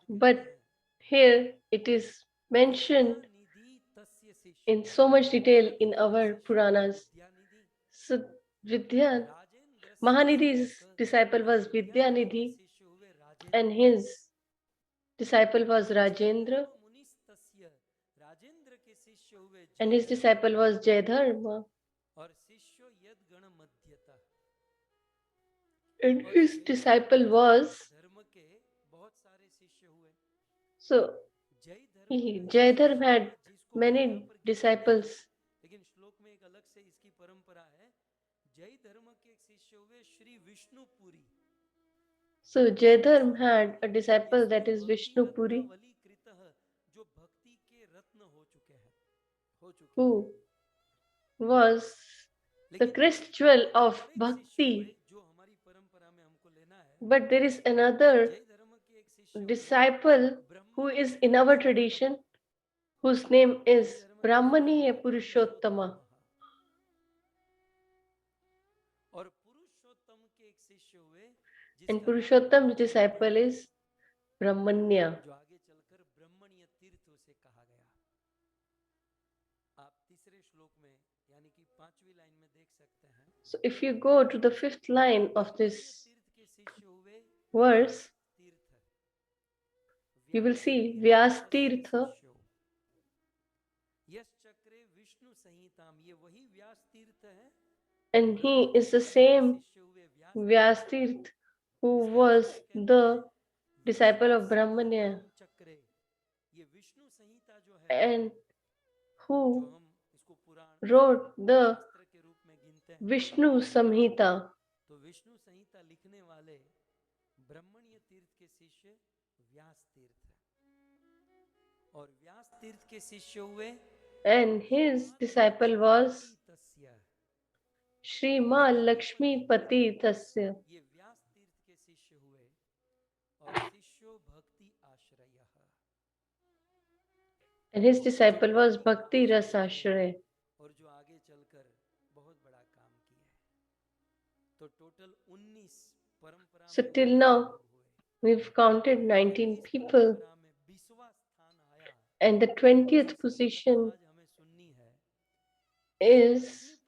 but here it is mentioned in so much detail in our Puranas. So Mahanidhi's disciple was Vidyanidhi, and his disciple was Rajendra, and his disciple was Jayadharma, and his disciple was, so Jayadharma had many disciples. लेकिन श्लोक में एक अलग से इसकी परंपरा है। जय धर्म के एक शिष्य हुए Shri Vishnupuri. So Jayadharma had a disciple that is Vishnupuri, जो भक्ति के रत्न हो चुके हैं, who was the crest jewel of bhakti. जो हमारी परंपरा में हमको लेना है। But there is another disciple who is in our tradition, whose name is Brahmaniya Purushottama. और पुरुषोत्तम के एक शिष्य हुए, And Purushottam's disciple is Brahmanya. जो आगे चलकर ब्रह्मण्य तीर्थ उसे कहा गया। आप तीसरे श्लोक में यानी कि 5वीं लाइन में देख सकते हैं। So if you go to the 5th line of this verse, you will see Vyas Tirtha. And he is the same Vyas Tirtha who was the disciple of Brahmanya and who wrote the Vishnu Samhita. तो विष्णु संहिता लिखने वाले ब्रह्मण्य तीर्थ के शिष्य व्यास तीर्थ है, और व्यास तीर्थ के शिष्य हुए, and his disciple was Sriman LalGovindDas. ये व्यास तीर्थ के शिष्य हुए, और शिष्यो भक्ति आश्रय, and his disciple was Bhakti Rasashraya. और जो आगे चलकर बहुत बड़ा काम किया है। तो टोटल 19 परंपरा। So till now we've counted 19 people, and the 20th position is,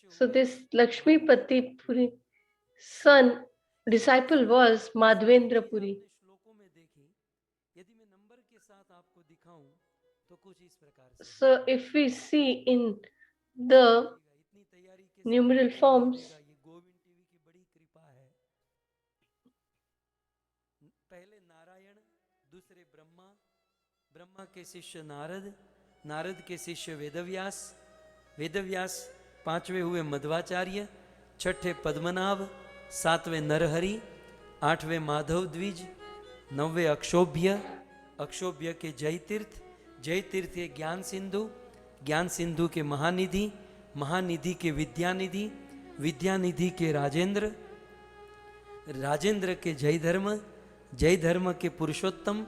so this Lakshmipati Puri son disciple was Madhvendra Puri. So if we see in the numeral forms, पहले नारायण, दूसरे ब्रह्मा, ब्रह्मा के शिष्य नारद, नारद के शिष्य वेदव्यास, वेदव्यास 5वें हुए मध्वाचार्य, 6ठे पद्मनाभ, 7वें नरहरि, 8वें माधव द्विज, 9वें अक्षोभ्य, अक्षोभ्य के जयतीर्थ, जयतीर्थ के ज्ञान सिंधु, ज्ञान सिंधु के महानिधि, महानिधि के विद्यानिधि, विद्यानिधि के राजेंद्र, राजेंद्र के जय धर्म, जय धर्म के पुरुषोत्तम,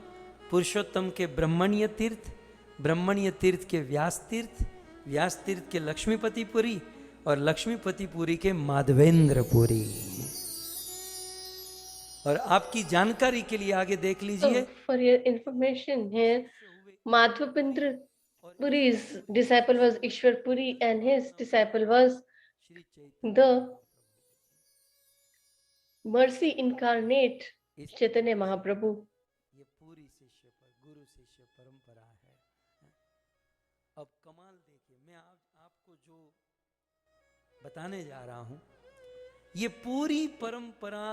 पुरुषोत्तम के ब्रह्मण्य तीर्थ, ब्रह्मण्य तीर्थ के व्यास तीर्थ, व्यास तीर्थ के लक्ष्मीपतिपुरी, और लक्ष्मीपतिपुरी के माधवेंद्रपुरी। और आपकी जानकारी के लिए आगे देख लीजिए, for your information here, Madhavendra Puri's disciple was Ishwar Puri and his disciple was Shri Chaitanya the Mahaprabhu mercy incarnate इस Chaitanya Mahaprabhu. ये पूरी शिष्य पर गुरु शिष्य परंपरा है। अब कमाल देखिए, मैं आपको जो बताने जा रहा हूं, ये पूरी परंपरा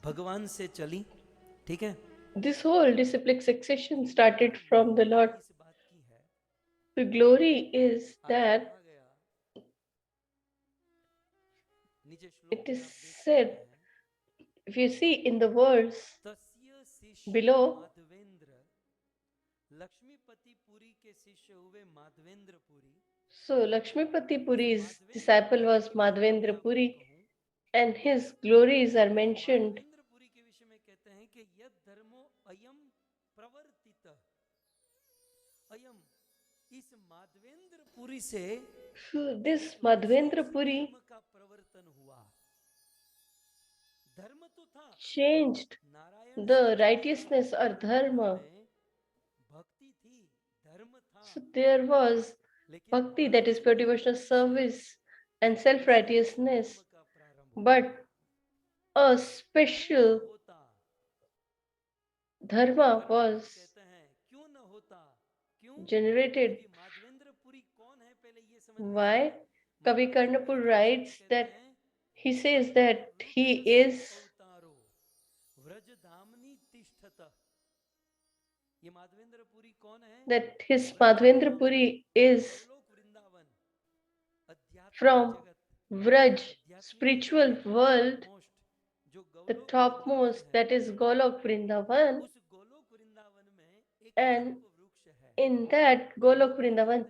भगवान से चली, ठीक है। This whole disciplic succession started from the Lord. इस बात की है, The glory is that कहा गया, नीचे श्लोक it में is आप देख सकते said, हैं, if you see in the verse तस्य शिष्य below, माधवेंद्र, लक्ष्मीपति पुरी के शिष्य हुए Madhavendra Puri. so Lakshmipati Puri's disciple was Madhavendra Puri and his glories are mentioned. Madhavendra Puri के विषय में कहते हैं कि यद धर्मो अयम प्रवर्तित, अयम, इस माधवेंद्र पुरी से So this Madhavendra Puri धर्म का प्रवर्तन हुआ। धर्म तो था, changed Narayan the righteousness or dharma. में भक्ति थी, धर्म था, So there was लेकिन bhakti, that is pure devotional service and self-righteousness, धर्म का प्रारंभ हुआ। but a special होता, dharma was कहते हैं क्यों न होता, क्यों? generated. क्योंकि माधवेंद्र पुरी कौन है, पहले ये समझ लीजिए। Why? Kavi Karnapur writes that he says that he is अवतारो व्रजधामनि तिष्ठत। ये माधवेंद्र पुरी कौन है? that his Madhavendra Puri is Golok Vrindavan, अध्यात्मिक from जगत, Vraj, spiritual world, मोस्ट, जो the गोलोक topmost, है, that is Golok Vrindavan, उस गोलोक वृंदावन में एक and कल्प वृक्ष है। in that Golok Vrindavan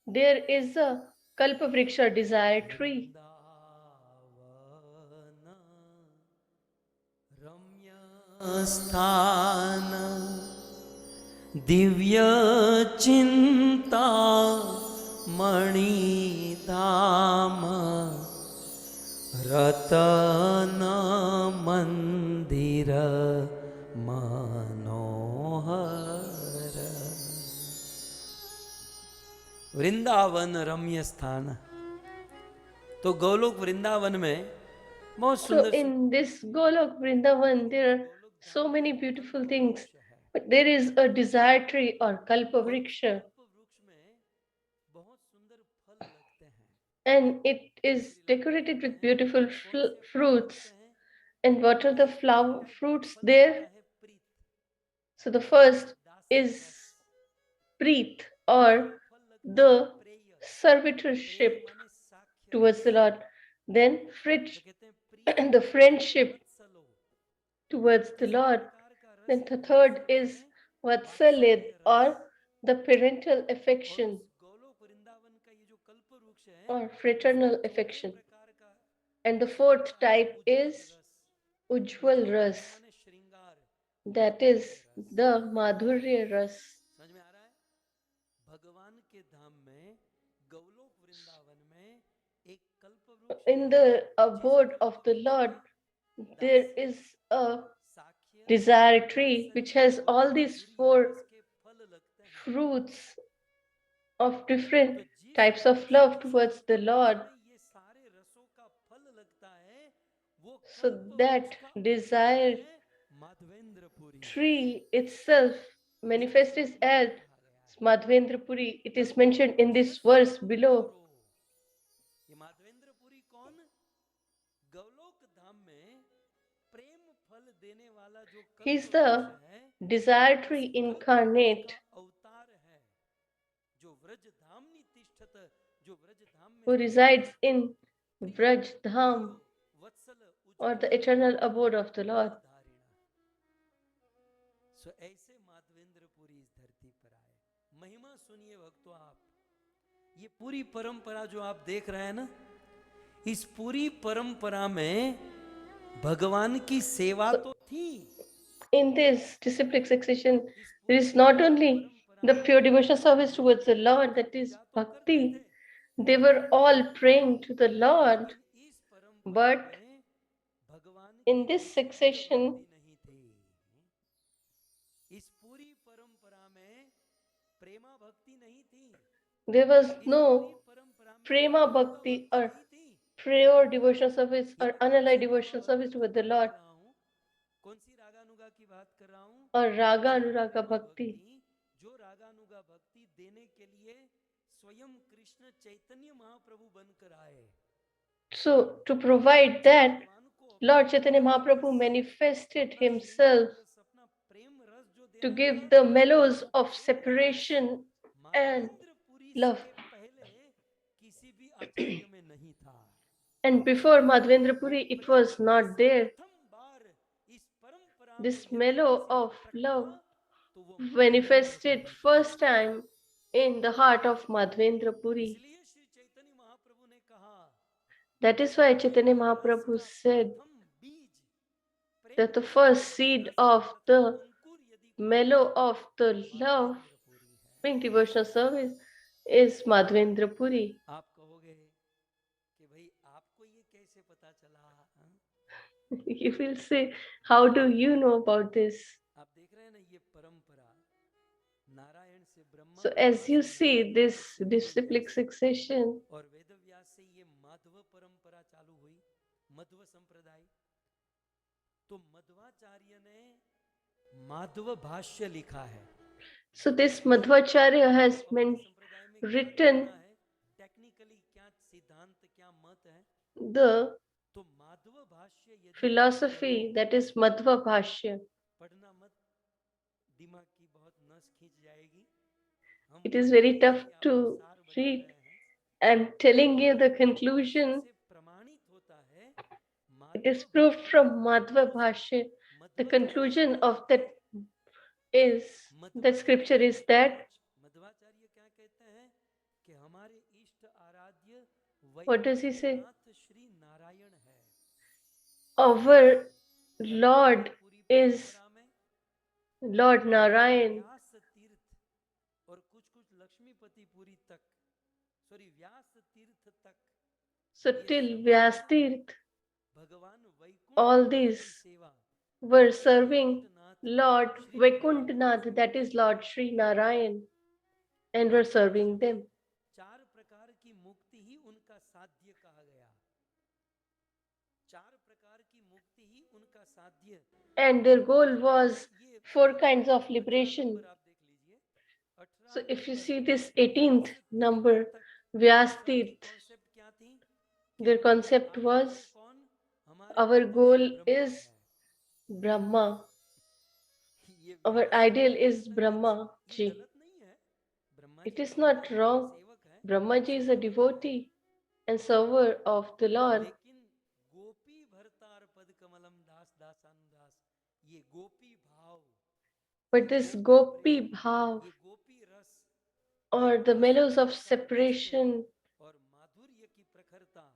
there is a Kalpa Vriksha, desire tree. रम्य स्थान दिव्य चिंता मणिधाम रतन मंदिर मनोहर। वृंदावन रम्य स्थान, तो गोलोक वृंदावन में बहुत So सुंदर in this Golok Vrindavan there are so many beautiful things, but there is a desire tree or Kalpa Vriksha, वृक्ष में बहुत सुंदर फल लगते हैं। and it is decorated with beautiful fruits. And what are the fruits there? So the first is Preet, or the servitorship towards the Lord. Then the friendship towards the Lord. Then the third is Vatsalid, or the parental affection or fraternal affection. And the fourth type is Ujjwal Ras, that is the Madhurya Ras. समझ में आ रहा है? भगवान के धाम में, गौलोक वृंदावन में एक कल्प वृक्ष, in the abode of the Lord, there is a desire tree which has all these four fruits of different types of love towards the Lord. So that desire tree itself manifests as Madhavendra Puri. It is mentioned in this verse below. ये माधवेंद्र पुरी कौन? गौलोक धाम में प्रेम फल देने वाला जो He is the desire tree incarnate अवतार है, जो व्रज धाम नितिष्ठत, जो व्रज धाम में who resides in Vraj Dham, or the eternal abode of the Lord. सो ऐसे माधवेंद्र पुरी इस धरती पर आए। महिमा सुनिए भक्तों आप, ये पूरी परंपरा जो आप देख रहे हैं ना, इस पूरी परंपरा में भगवान की सेवा तो थी। In this disciplic succession, there is not only the pure devotional service towards the Lord, that is bhakti. They were all praying to the Lord, but in this succession, इस पूरी परंपरा में प्रेमा भक्ति नहीं There was no prema bhakti or prayer devotional service or unallied devotional service with the Lord कौन सी रागानुगा की बात कर रहा हूँ? or raga anuraga bhakti. जो रागानुगा भक्ति देने के लिए स्वयं कृष्ण चैतन्य महाप्रभु बनकर आए. So to provide that, Lord Chaitanya Mahaprabhu manifested himself to give the mellows of separation and love. किसी भी आचार्य में नहीं था. And before Madhvendra Puri, it was not there. This mellow of love manifested first time in the heart of Madhvendra Puri. That is why Chaitanya Mahaprabhu said that the first seed of the mellow of the love being devotional service is Madhvendra Puri. आप कहोगे कि भाई आपको ये कैसे पता चला? You will say, how do you know about this? आप देख रहे हैं ना ये परंपरा नारायण से Brahma. So as you see this disciplic succession, और वेद व्यास से ये माधव परंपरा चालू हुई, मध्व संप्रदाय. तो मध्वाचार्य ने माधव भाष्य लिखा है. so this Madhvacharya has written technically क्या सिद्धांत क्या मत है. the तो माधव भाष्य philosophy, that is Madhva Bhashya. पढ़ना मत, दिमाग की बहुत नस खींच जाएगी. It is very tough to read. I am telling you the conclusion. प्रमाणित होता है. It is proved from Madhva Bhashya. The conclusion of that is, the scripture is that, Madhvacharya क्या कहते हैं कि हमारे इष्ट आराध्य what does he say? Vaidyanath Shri Narayan है. Our Lord is Lord Narayan. व्यास तीर्थ और कुछ लक्ष्मीपति पुरी तक, सॉरी व्यास तीर्थ तक, So till Vyastirth, भगवान वैकुंठ all these सेवा were serving Lord Vaikunthnath, that is Lord Sri Narayan, and were serving them. चार प्रकार की मुक्ति ही उनका साध्य कहा गया. चार प्रकार की मुक्ति ही उनका साध्य. And their goal was 4 kinds of liberation. आप देख लीजिए. So if you see this 18th number, Vyastirth, concept क्या थी? their concept was, our goal is Brahma. Our ideal is Brahma Ji. It is not wrong. Brahma Ji is a devotee and server of the Lord. लेकिन गोपी भरतार पद कमलम दास दासानुदास, ये गोपी भाव, But this Gopi Bhav, ये गोपी रस or the mellows of separation, और माधुर्य की प्रखरता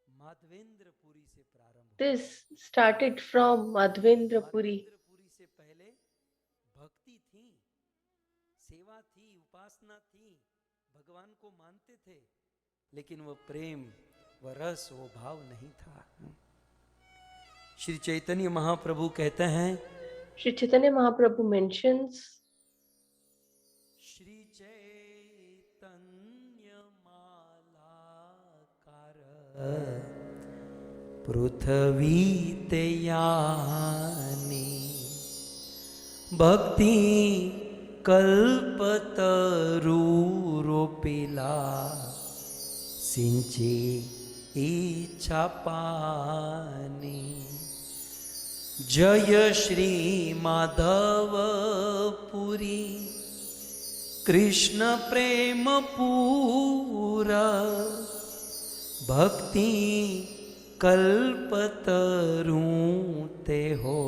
माधवेंद्र पुरी से प्रारंभ. this started from Madhvendra Puri. Madhavendra Puri से पहले भक्ति थी, सेवा थी, उपासना थी, भगवान को मानते थे, लेकिन वो प्रेम, वो रस, वो भाव नहीं था. श्री चैतन्य महाप्रभु कहते हैं, Sri Chaitanya Mahaprabhu mentions, Shri Chaitanya Malakar पृथ्वी ते यानी भक्ति कल्पतरु रोपिला सिंची इच्छा पानी. जय श्री माधव पुरी कृष्ण प्रेम पूरा भक्ति कल्पतरु ते हो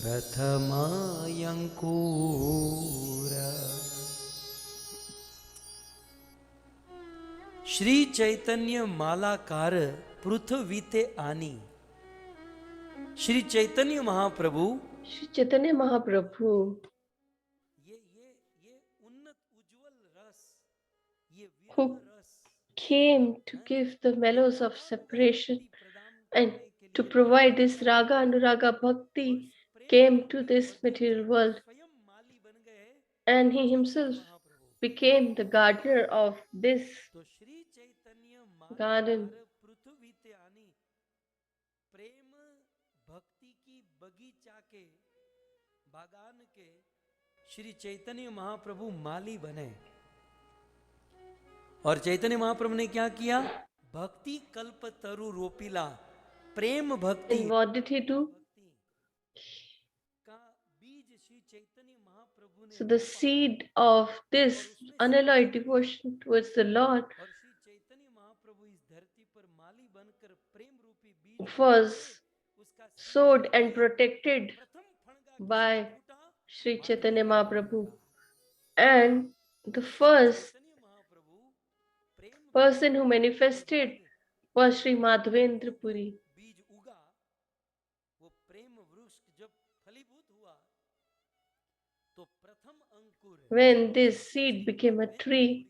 प्रथम अंकुर. श्री चैतन्य मालाकार पृथ्वी ते आनी. Shri Chaitanya Mahaprabhu, Sri Chaitanya Mahaprabhu, ये उन्नत उज्जवल रस, ये who विरह रस came to give the mellows of separation and to provide this Raga Anuraga Bhakti, came to this material world. स्वयं माली बन गए. And he himself became the gardener of this तो श्री चैतन्य garden. महाप्रभु पृथ्वी ते आनी प्रेम भक्ति की बगीचा के बागान के श्री चैतन्य महाप्रभु माली बने। और चैतन्य महाप्रभु ने क्या किया? भक्ति कल्प तरु रोपिला, प्रेम भक्ति And what did he do? का बीज श्री चैतन्य महाप्रभु ने So the seed of this unalloyed devotion towards the Lord और श्री चैतन्य महाप्रभु इस धरती पर माली बनकर प्रेम रूपी बीज was sowed and protected by Sri Chaitanya Mahaprabhu. And the first person who manifested was Sri Madhavendra Puri. बीज उगा, वो प्रेम वृक्ष जब फलीभूत हुआ तो प्रथम अंकुर When this seed became a tree,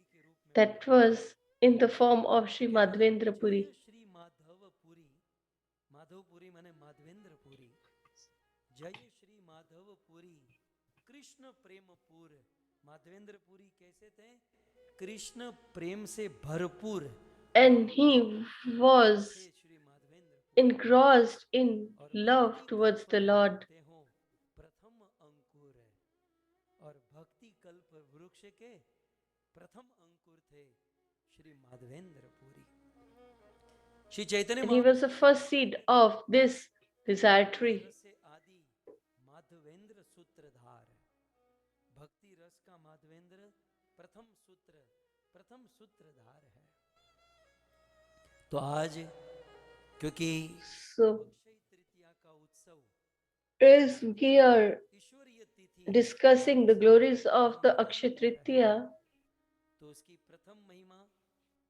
that was in the form of Sri Madhavendra Puri. Shri Madhavpuri, Madhavpuri माने माधवेंद्रपुरी, जय श्री माधवपुरी, कृष्ण प्रेमपुर। माधवेंद्रपुरी कैसे थे? कृष्ण प्रेम से भरपूर। And he was engrossed in love towards the Lord. प्रथम अंकुर है और भक्ति कल्प वृक्ष के प्रथम अंकुर थे Shri Madhavendrapuri. Shri Chaitanya And he was the first seed of this desire tree. से आदि माधवेंद्र सूत्रधार, भक्ति रस का माधवेंद्र प्रथम सूत्रधार है। तो आज क्योंकि So, अक्षय तृतीया का उत्सव as we are ईश्वरीय तिथि discussing the glories of the Akshay Tritiya, तो उसकी प्रथम महिमा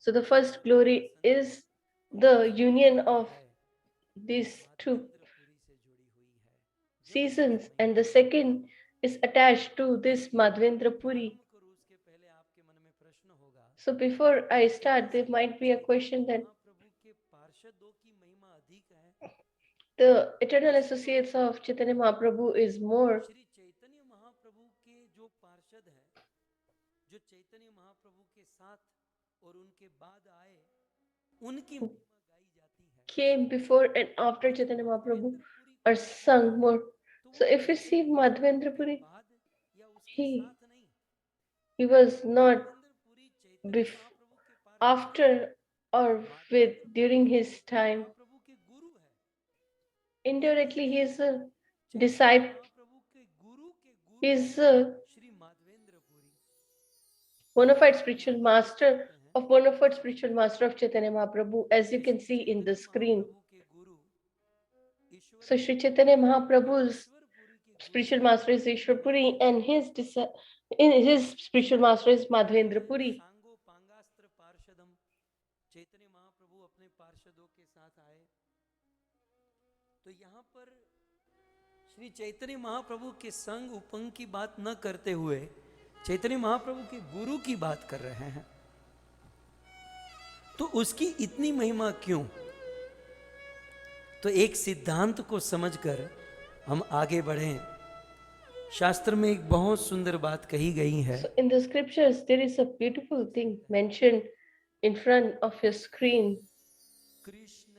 so the first glory is the union of these two Madhavendrapuri से जुड़ी हुई है। seasons, and the second is attached to this Madhavendra Puri. करो उसके पहले आपके मन में प्रश्न होगा, So before I start, there might be a question that महाप्रभु के पार्षदों की महिमा अधिक है, the eternal associates of Chaitanya Mahaprabhu is more, Shri Chaitanya Mahaprabhu के जो पार्षद हैं, जो चैतन्य महाप्रभु के साथ और उनके बाद आए, उनकी महिमा गाई जाती है। came before and after Chaitanya Mahaprabhu are sung more. So if you see Madhavendra Puri, बाद या उसके he साथ नहीं, was not Madhavendrapuri Chaitanya bef- महाप्रभु के पार्षद after or with during his time. महाप्रभु के गुरु है। Indirectly, he is a disciple. महाप्रभु के गुरु He is a Shri Madhavendrapuri. bona fide spiritual master of bona fide spiritual master of Chaitanya Mahaprabhu, as you can see in the screen. महाप्रभु के गुरु ईश्वर So Sri Chaitanya Mahaprabhu's Ishwarpuri के spiritual master is Ishwar Puri, and his spiritual master is Madhavendra Puri. सांगो पांगास्त्र पार्षदम, चैतन्य महाप्रभु अपने पार्षदों के साथ आए। तो यहाँ पर श्री चैतन्य महाप्रभु के संग उपंग की बात न करते हुए चैतन्य महाप्रभु के गुरु की बात कर रहे हैं। तो उसकी इतनी महिमा क्यों? तो एक सिद्धांत को समझकर हम आगे बढ़ें। शास्त्र में एक बहुत सुंदर बात कही गई है। So in the scriptures, there is a beautiful thing mentioned in front of your screen. Krishna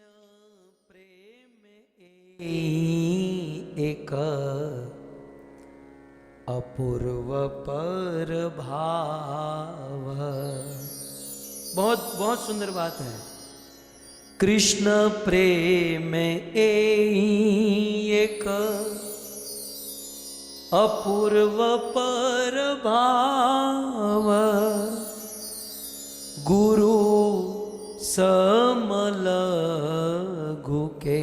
प्रेम एक अपूर्व पर भाव। बहुत बहुत सुंदर बात है। कृष्ण प्रेम एक अपूर्व पर भाव, गुरु समल घुके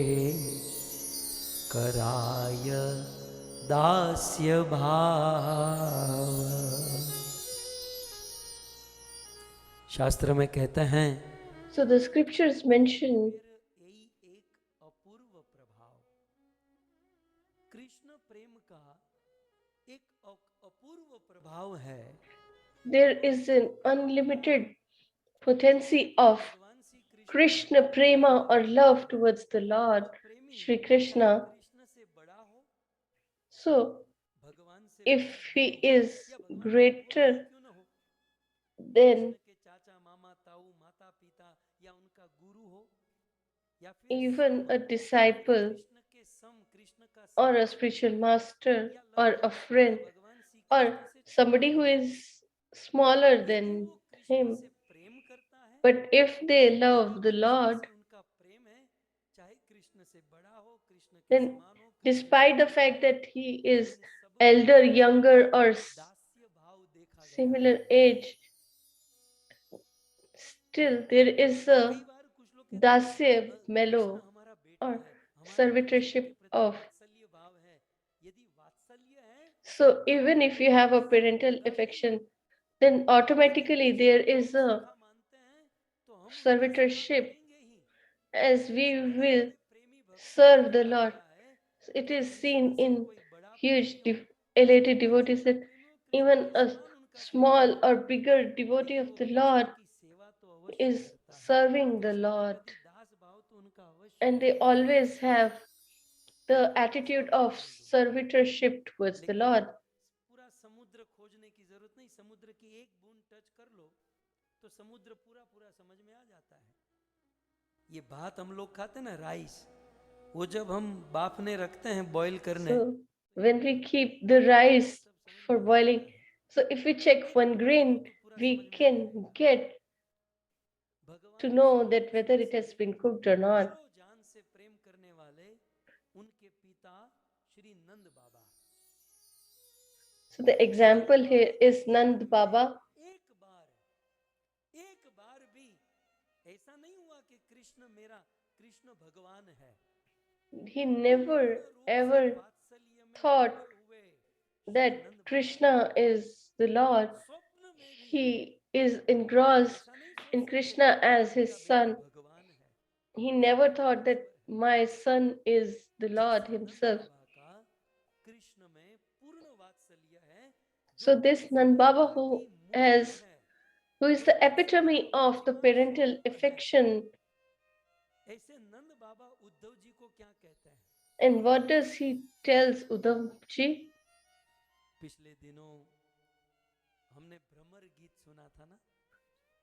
कराय दास्य भाव। शास्त्र में कहते हैं So the scriptures mention यही एक अपूर्व प्रभाव, कृष्ण प्रेम का एक अपूर्व प्रभाव है। there is an unlimited potency of भगवान Shri Krishna Krishna prema or love towards the Lord, प्रेमी Shri Krishna. कृष्ण से बड़ा हो, So भगवान से if he is greater क्यों न हो, then even a disciple or a spiritual master or a friend or somebody who is smaller than him, but if they love the Lord, then despite the fact that he is elder, younger, or similar age, still there is a dasya mellow or servitorship of. So even if you have a parental affection, then automatically there is a servitorship, as we will serve the Lord. It is seen in huge elated devotees that even a small or bigger devotee of the Lord is serving the Lord, and they always have the attitude of servitorship towards the Lord. पूरा समुद्र खोजने की जरूरत नहीं, समुद्र की एक बूंद टच कर लो तो समुद्र पूरा पूरा समझ में आ जाता है। ये भात हम लोग खाते हैं ना, राइस, वो जब हम बाफने रखते हैं बॉईल करने, So when we keep the rice for boiling, so if we check one grain, we can get to know that whether it has been cooked or not. जान से प्रेम करने वाले उनके पिता श्री नंद बाबा। So the example here is Nand Baba. एक बार भी ऐसा नहीं हुआ कि कृष्ण मेरा कृष्ण भगवान है। He never ever thought that Krishna is the Lord. He is engrossed in Krishna as his son. He never thought that my son is the Lord himself. So this Nand Baba who is the epitome of the parental affection. And what does he tells Uddhav ji?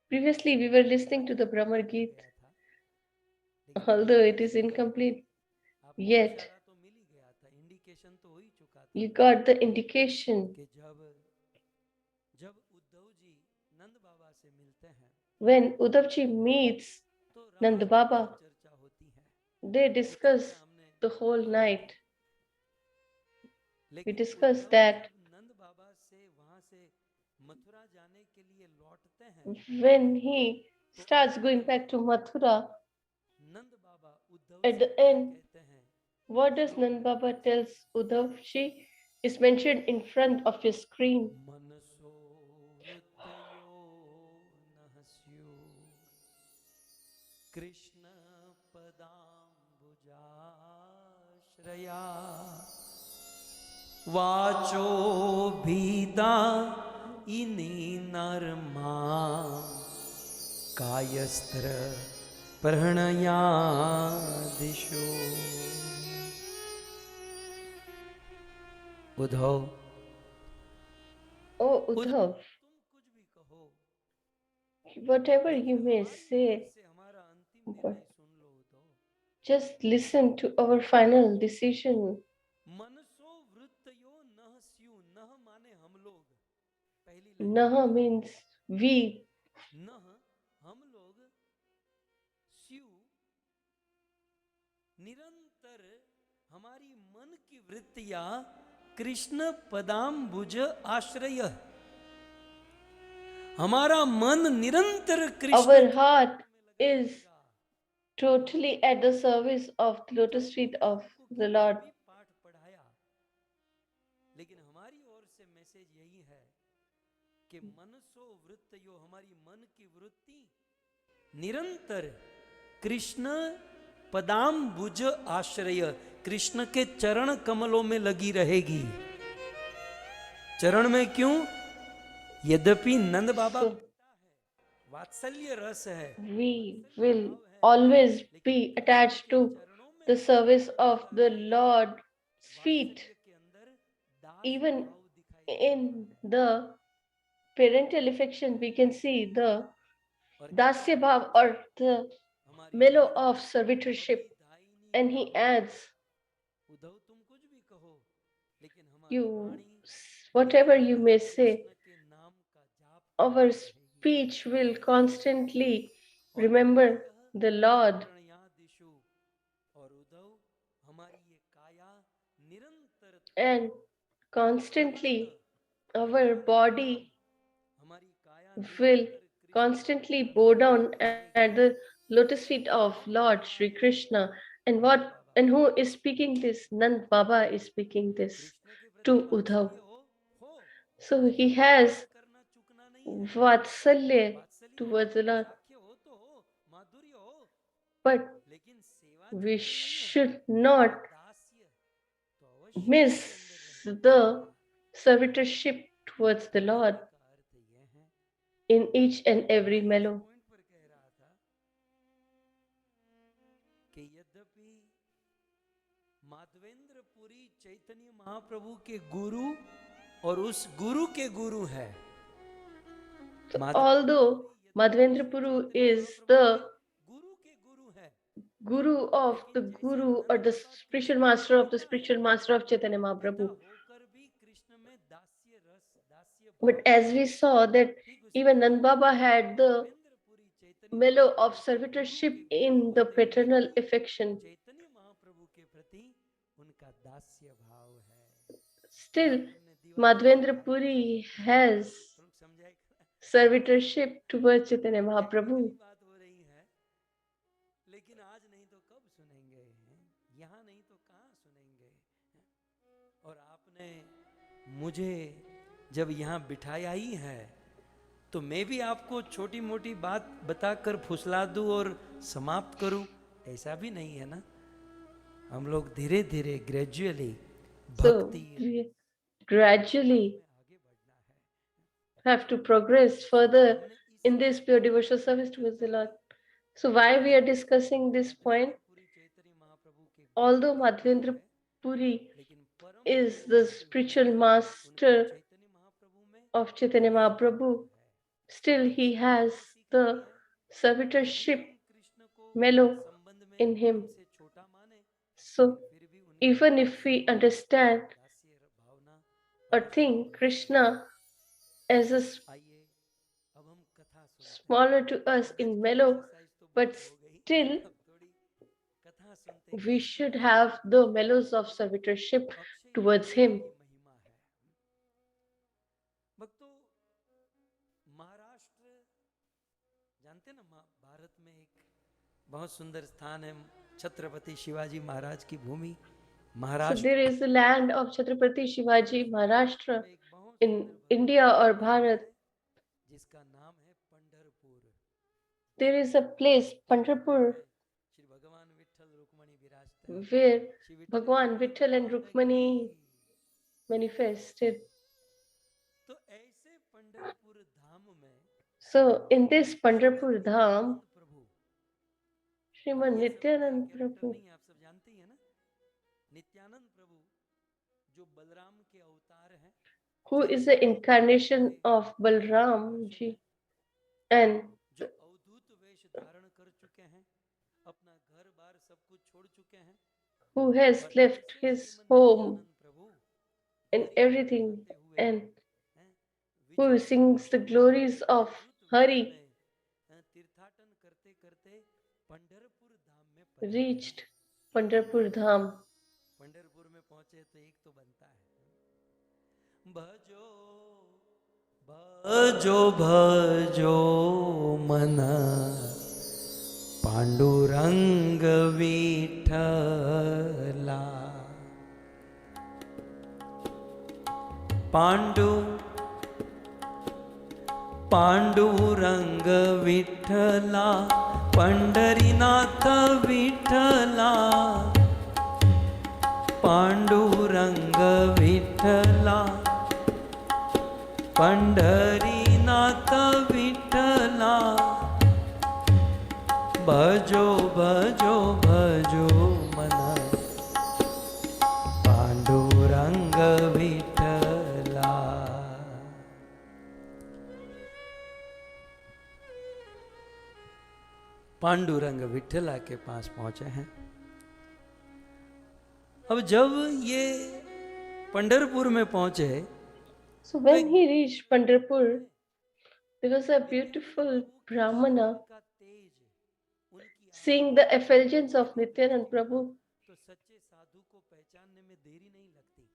Previously we were listening to the Bhagvat Gita, although it is incomplete, yet you got the indication. When Uddhav ji meets Nand Baba, they discuss the whole night. We discussed that when he starts going back to Mathura, at the end, what does Nand Baba tells Uddhav ji is mentioned in front of your screen. Krishna padambujashraya vacho bhida ini narma kayastra pranayadisho. Uddhav, Oh Uddhav, whatever you may say, but just listen to our final decision. Naha means we. निरंतर हमारी मन की वृत्तियां कृष्ण पदाम्बुज आश्रय, हमारा मन निरंतर Krishna, Our heart is totally at the service of the lotus feet of the Lord. पाठ पढ़ाया, लेकिन हमारी ओर से मैसेज यही है कि मनसो वृत्तयो, हमारी मन की वृत्ति निरंतर कृष्ण पदाम्बुज आश्रय, कृष्ण के चरण कमलों में लगी रहेगी। चरण में क्यों? यद्यपि नंद बाबा वात्सल्य रस है, We will always be attached to the service of the Lord's feet, even in the parental affection, we can see the dasya bhav or the mellow of servitorship. And he adds, you, whatever you may say, our speech will constantly remember the Lord. And constantly our body will constantly bow down at the lotus feet of Lord Sri Krishna. And who is speaking this? Nand Baba is speaking this to Uddhav. So he has vatsalya towards the Lord. But we should not miss the servitorship towards the Lord in each and every mellow. Madhavendrapuri Chaitanya Mahaprabhu के गुरु और उस गुरु के गुरु है. So although Madhvendrapuru is the guru of the guru or the spiritual master of the spiritual master of Chaitanya Mahaprabhu, but as we saw that even Nand Baba had the mellow of servitorship in the paternal affection, still Madhvendra Puri has servitorship towards Chaitanya Mahaprabhu. और आपने मुझे जब यहाँ बिठाया ही है तो मैं भी आपको छोटी मोटी बात बताकर फुसला दूं और समाप्त करूं, ऐसा भी नहीं है ना. हम लोग धीरे धीरे gradually we gradually have to progress further in this pure devotional service towards the Lord. So why we are discussing this point? Although Madhvendra Puri is the spiritual master of Chaitanya Mahaprabhu, still he has the servitorship mellow in him. So even if we understand or think Krishna as a smaller to us in mellow, but still we should have the mellows of servitorship towards him. बहुत सुंदर स्थान है छत्रपति शिवाजी महाराज की भूमि. So there is a land of Chhatrapati Shivaji Maharashtra in India or Bharat. जिसका नाम है Pandharpur. There is a place, Pandharpur, where Bhagwan Vitthal and Rukmani manifested. So in this Pandharpur Dham, Sriman Nityanand Prabhu, who is the incarnation of Balram ji, and who has left his home and everything, and who sings the glories of Hari, reached Pandharpur Dham. Pandharpur में पहुंचे तो एक तो बनता है भजो भजो भजो मन पांडुरंग विठला. पांडुरंग विठला पंढरीनाथ विठला. पांडुरंग विठला पंढरीनाथ विठला. भजो भजो भजो मन पांडुरंग विठला. पांडुरंग विठला के पास पहुंचे हैं। अब जब ये पंढरपुर में पहुंचे, So when he reached Pandharpur, there was a beautiful Brahmana seeing the effulgence of Nityanand Prabhu. तो सच्चे साधु को पहचानने में देरी नहीं लगती।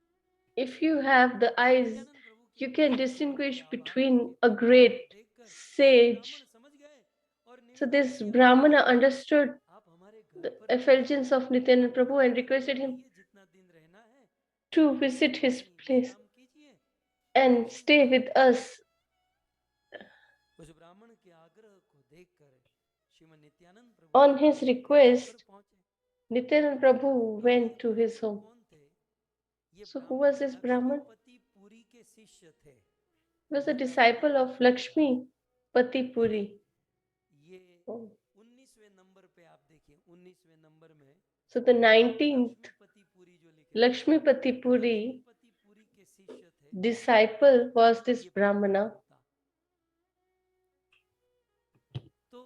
If you have the eyes, you can distinguish between a great sage. So this Brahmana understood the effulgence of Nityanand Prabhu and requested him to visit his place and stay with us. On his request, Nityanand Prabhu went to his home. So who was this Brahman? He was a disciple of Lakshmi Pati Puri. Oh. So the 19th Lakshmi Pati Puri disciple was this Brahmana. तो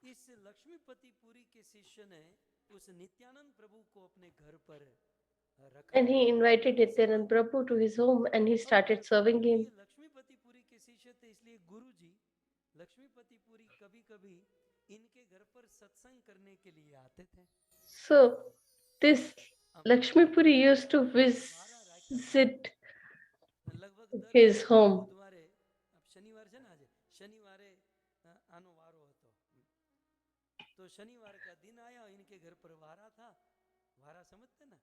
इस लक्ष्मीपति पुरी के शिष्य ने उस नित्यानंद प्रभु को अपने घर पर रखा, And he invited Nityanand Prabhu to his home and he started serving him. Lakshmipati Puri के शिष्य थे, इसलिए गुरुजी लक्ष्मीपति पुरी कभी-कभी इनके घर पर सत्संग करने के लिए आते थे। So this Lakshmi Puri used to visit his home. शनिवार છે ને આજે, शनिवारे આનો વારો હતો, तो शनिवार का दिन आया, इनके घर पर वारा था, वारा समझते ना,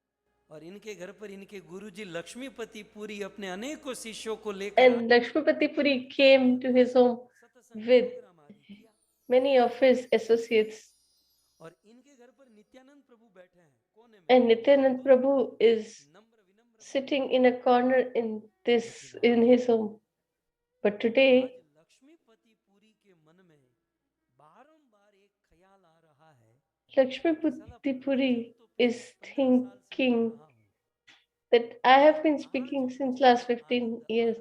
और इनके घर पर इनके गुरुजी लक्ष्मीपति पुरी अपने अनेकों शिष्यों को लेकर, And Lakshmipati Puri came to his home with many of his associates. और इनके घर पर नित्यानंद प्रभु बैठे हैं कोने में, And Nityanand Prabhu is sitting in a corner in his home. But today, Lakshmipati Puri के मन में बारंबार एक ख्याल आ रहा है, Lakshmipati Puri is thinking that I have been speaking since last 15 years,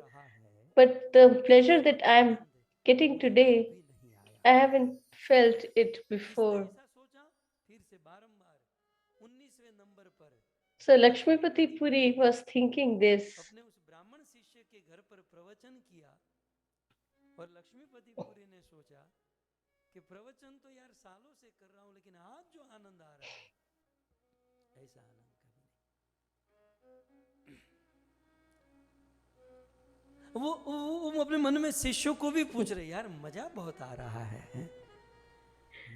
but the pleasure that I am getting today, I haven't felt it before. So Lakshmipati Puri was thinking this. अपने उस ब्राह्मण शिष्य के घर पर प्रवचन किया और लक्ष्मीपति पुरी ने सोचा कि प्रवचन तो यार सालों से कर रहा हूं, लेकिन आज जो आनंद आ रहा है ऐसा आनंद कभी नहीं। वो अपने मन में शिष्यों को भी पूछ रहे, यार मजा बहुत आ रहा है?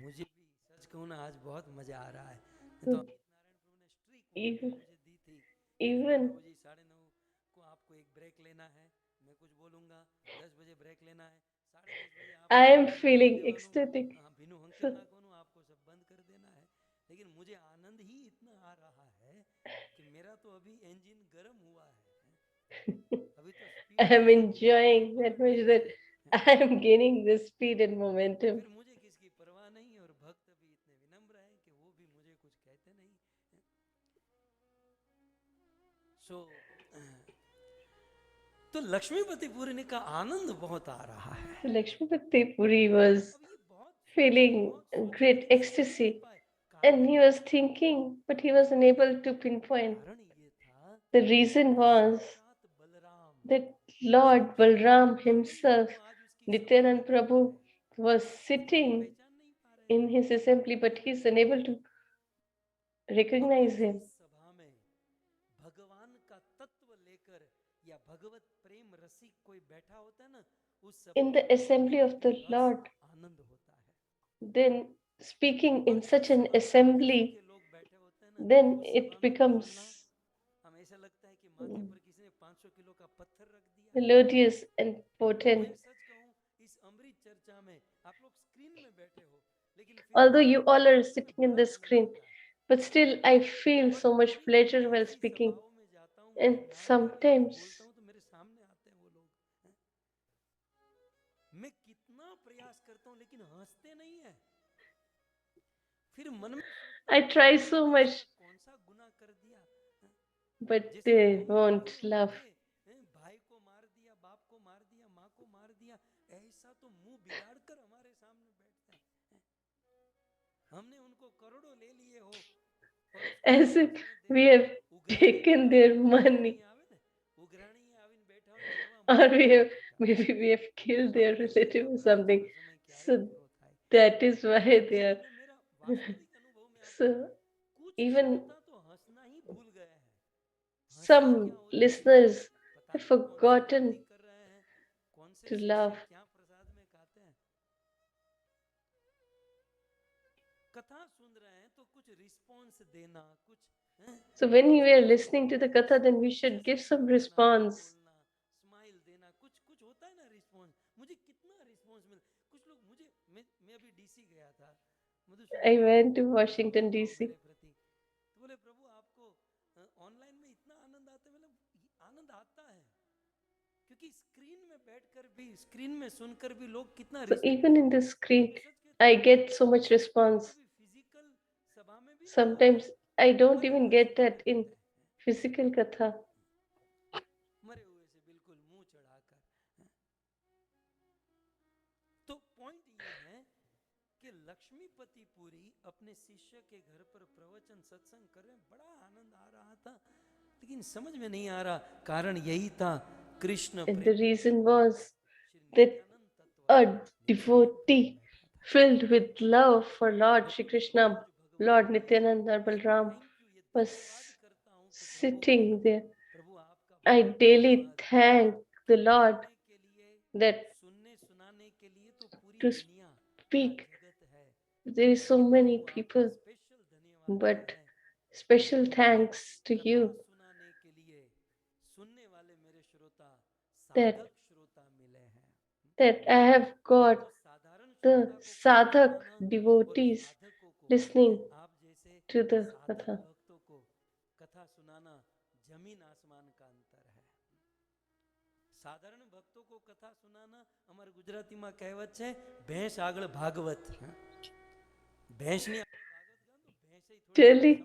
मुझे भी सच कहूं ना, आज बहुत मजा आ रहा है। तो Even 9:30 को आपको एक ब्रेक लेना है, मैं कुछ बोलूंगा, 10 बजे ब्रेक लेना है, 10:30 बजे I am feeling ecstatic. बिनु हंकर ना कोनो आपको सब बंद कर देना है, लेकिन मुझे आनंद ही इतना आ रहा है कि मेरा तो अभी इंजन गर्म हुआ है, अभी तो I am enjoying that much that I am gaining the speed and momentum. फिर मुझे किसकी परवाह नहीं, और भक्त भी इतने विनम्र हैं कि वो भी मुझे कुछ कहते नहीं। तो लक्ष्मीपति पुरी ने कहा आनंद बहुत आ रहा है। Lakshmipati Puri was feeling great ecstasy and he was thinking, but he was unable to pinpoint. The reason was that Lord Balram himself, Nityanand Prabhu, was sitting in his assembly, but he is unable to recognize him. In the assembly of the Lord, then speaking in such an assembly, then it becomes melodious and potent. Although you all are sitting in the screen, but still I feel so much pleasure while speaking. And sometimes I try so much, but they won't laugh. as if we have taken their money, or maybe we have killed their relative or something. So that is why they are. So even some listeners have forgotten to love. So when we are listening to the katha, then we should give some response. I went to Washington DC. So even in the screen, I get so much response. Sometimes I don't even get that in physical katha. And the reason was that a devotee filled with love for Lord Shri Krishna, Lord Nityananda Balram, was sitting there. I daily thank the Lord that to speak, there is so many people, but special thanks to you that I have got the sadhak devotees listening to the katha. Really?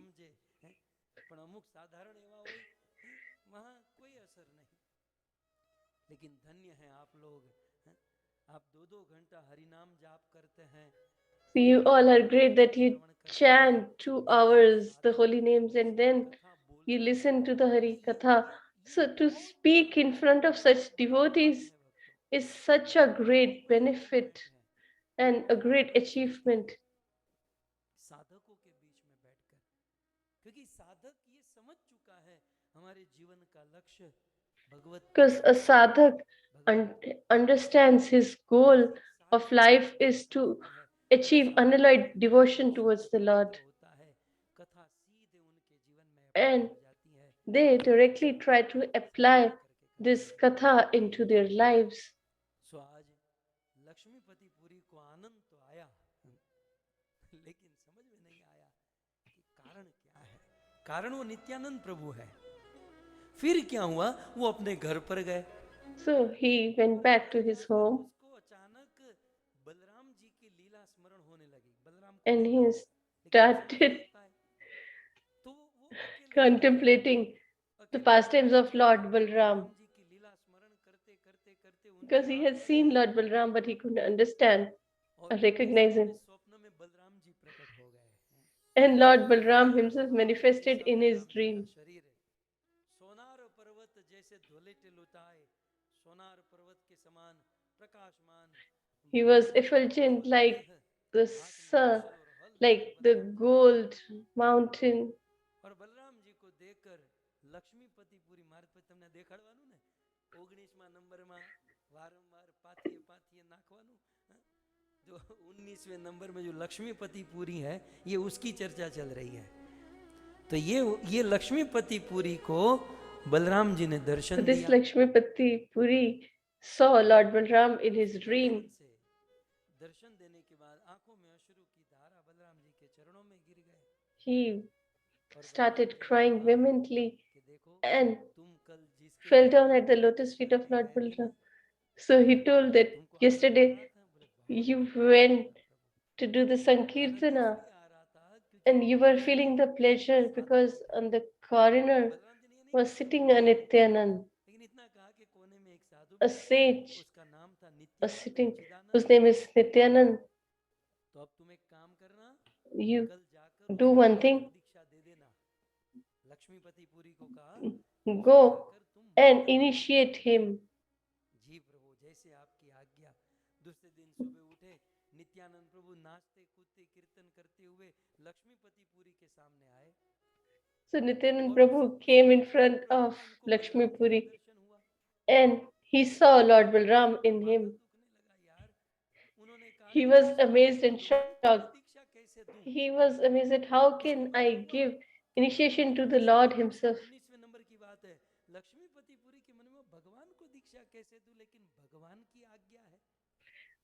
So you all are great that you chant 2 hours the holy names and then you listen to the Hari Katha. So to speak in front of such devotees is such a great benefit and a great achievement. Because a sadhak understands his goal of life is to achieve unalloyed devotion towards the Lord. And they directly try to apply this katha into their lives. So he went back to his home and he started contemplating the pastimes of Lord Balram because he had seen Lord Balram but he couldn't understand or recognize him. And Lord Balram himself manifested in his dream. He was effulgent like the sun, like the gold mountain. So this Lakshmipati Puri saw Lord Balram in his dream. He started crying vehemently and fell down at the lotus feet of Lord Balram. So he told that yesterday you went to do the Sankirtana and you were feeling the pleasure because on the corner was sitting a Nityanand, a sage, was sitting whose name is Nityanand. तो अब तुम एक काम करना, you कल जाकर do उसको one मंत्र thing, दीक्षा दे देना। लक्ष्मीपति पुरी को कहा, go कल जाकर तुम and मंत्र initiate him. जी प्रभु, जैसे आपकी आज्ञा। दूसरे दिन सुबह उठे, नित्यानंद प्रभु नाचते कूदते कीर्तन करते हुए लक्ष्मीपति पुरी के सामने आए। So Nityanand और Prabhu came in front of उनको Lakshmi बलराम जी का Puri दर्शन हुआ। and he saw Lord Balram in माथा him. दुखने लगा यार। उन्होंने कहा He कि was मैं amazed and भगवान को मैं shocked. दीक्षा कैसे दूं? He was amazed at how इसका can I मतलब हुआ give कि initiation to the ये Lord तो himself. 19वें नंबर की बात है। लक्ष्मीपति पुरी के मन में भगवान को दीक्षा कैसे दूं, लेकिन भगवान की आज्ञा है।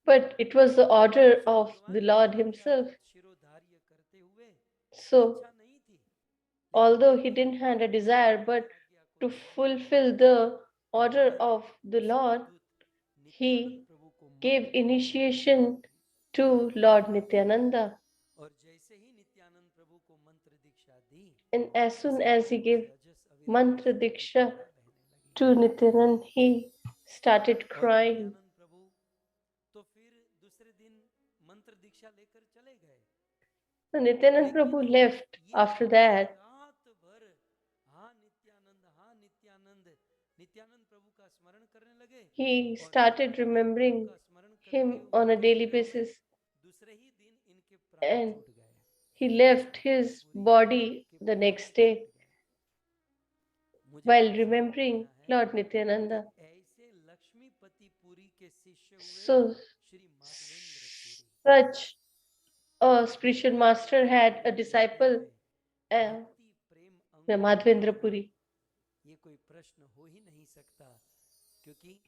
But it was the order so of भगवान the की Lord आज्ञा himself. को शिरोधार्य करते हुए So इच्छा नहीं थी, लेकिन although he कहते didn't have a desire, भगवान की but आज्ञा को to धारण fulfill करते the हुए order उन्होंने of the उस Lord, अद्भुत नित्यानंद he प्रभु को gave मंत्र दीक्षा दी। initiation to Lord Nityananda. और जैसे ही नित्यानंद प्रभु को मंत्र दीक्षा दी, And as soon इसके as he आंखों gave से अजस अविरत mantra आंसुओं की diksha धारा बहने लगी। to Nityanand, he started और crying. नित्यानंद प्रभु तो फिर दूसरे दिन मंत्र दीक्षा लेकर चले गए। So Nityanand लेकिन Prabhu left ये after that. रात भर हाँ नित्यानंद, हाँ नित्यानंद, नित्यानंद प्रभु का स्मरण करने लगे। He और started नित्यानंद प्रभु remembering का स्मरण करते him हुए on a daily करते हुए basis, दूसरे ही दिन इनके प्राण and छूट गए। he left Lakshmipati his Puri body के the प्राण next छूट day गए। मुझे while आपसे ये remembering कहना है Lord कि Nityananda. ऐसे लक्ष्मीपति पुरी के शिष्य हुए So Shri Madhavendra Puri. such a spiritual master had a disciple, भक्ति प्रेम अंकुर Madhvendra लगाना, Puri. ये कोई प्रश्न हो ही नहीं सकता, क्योंकि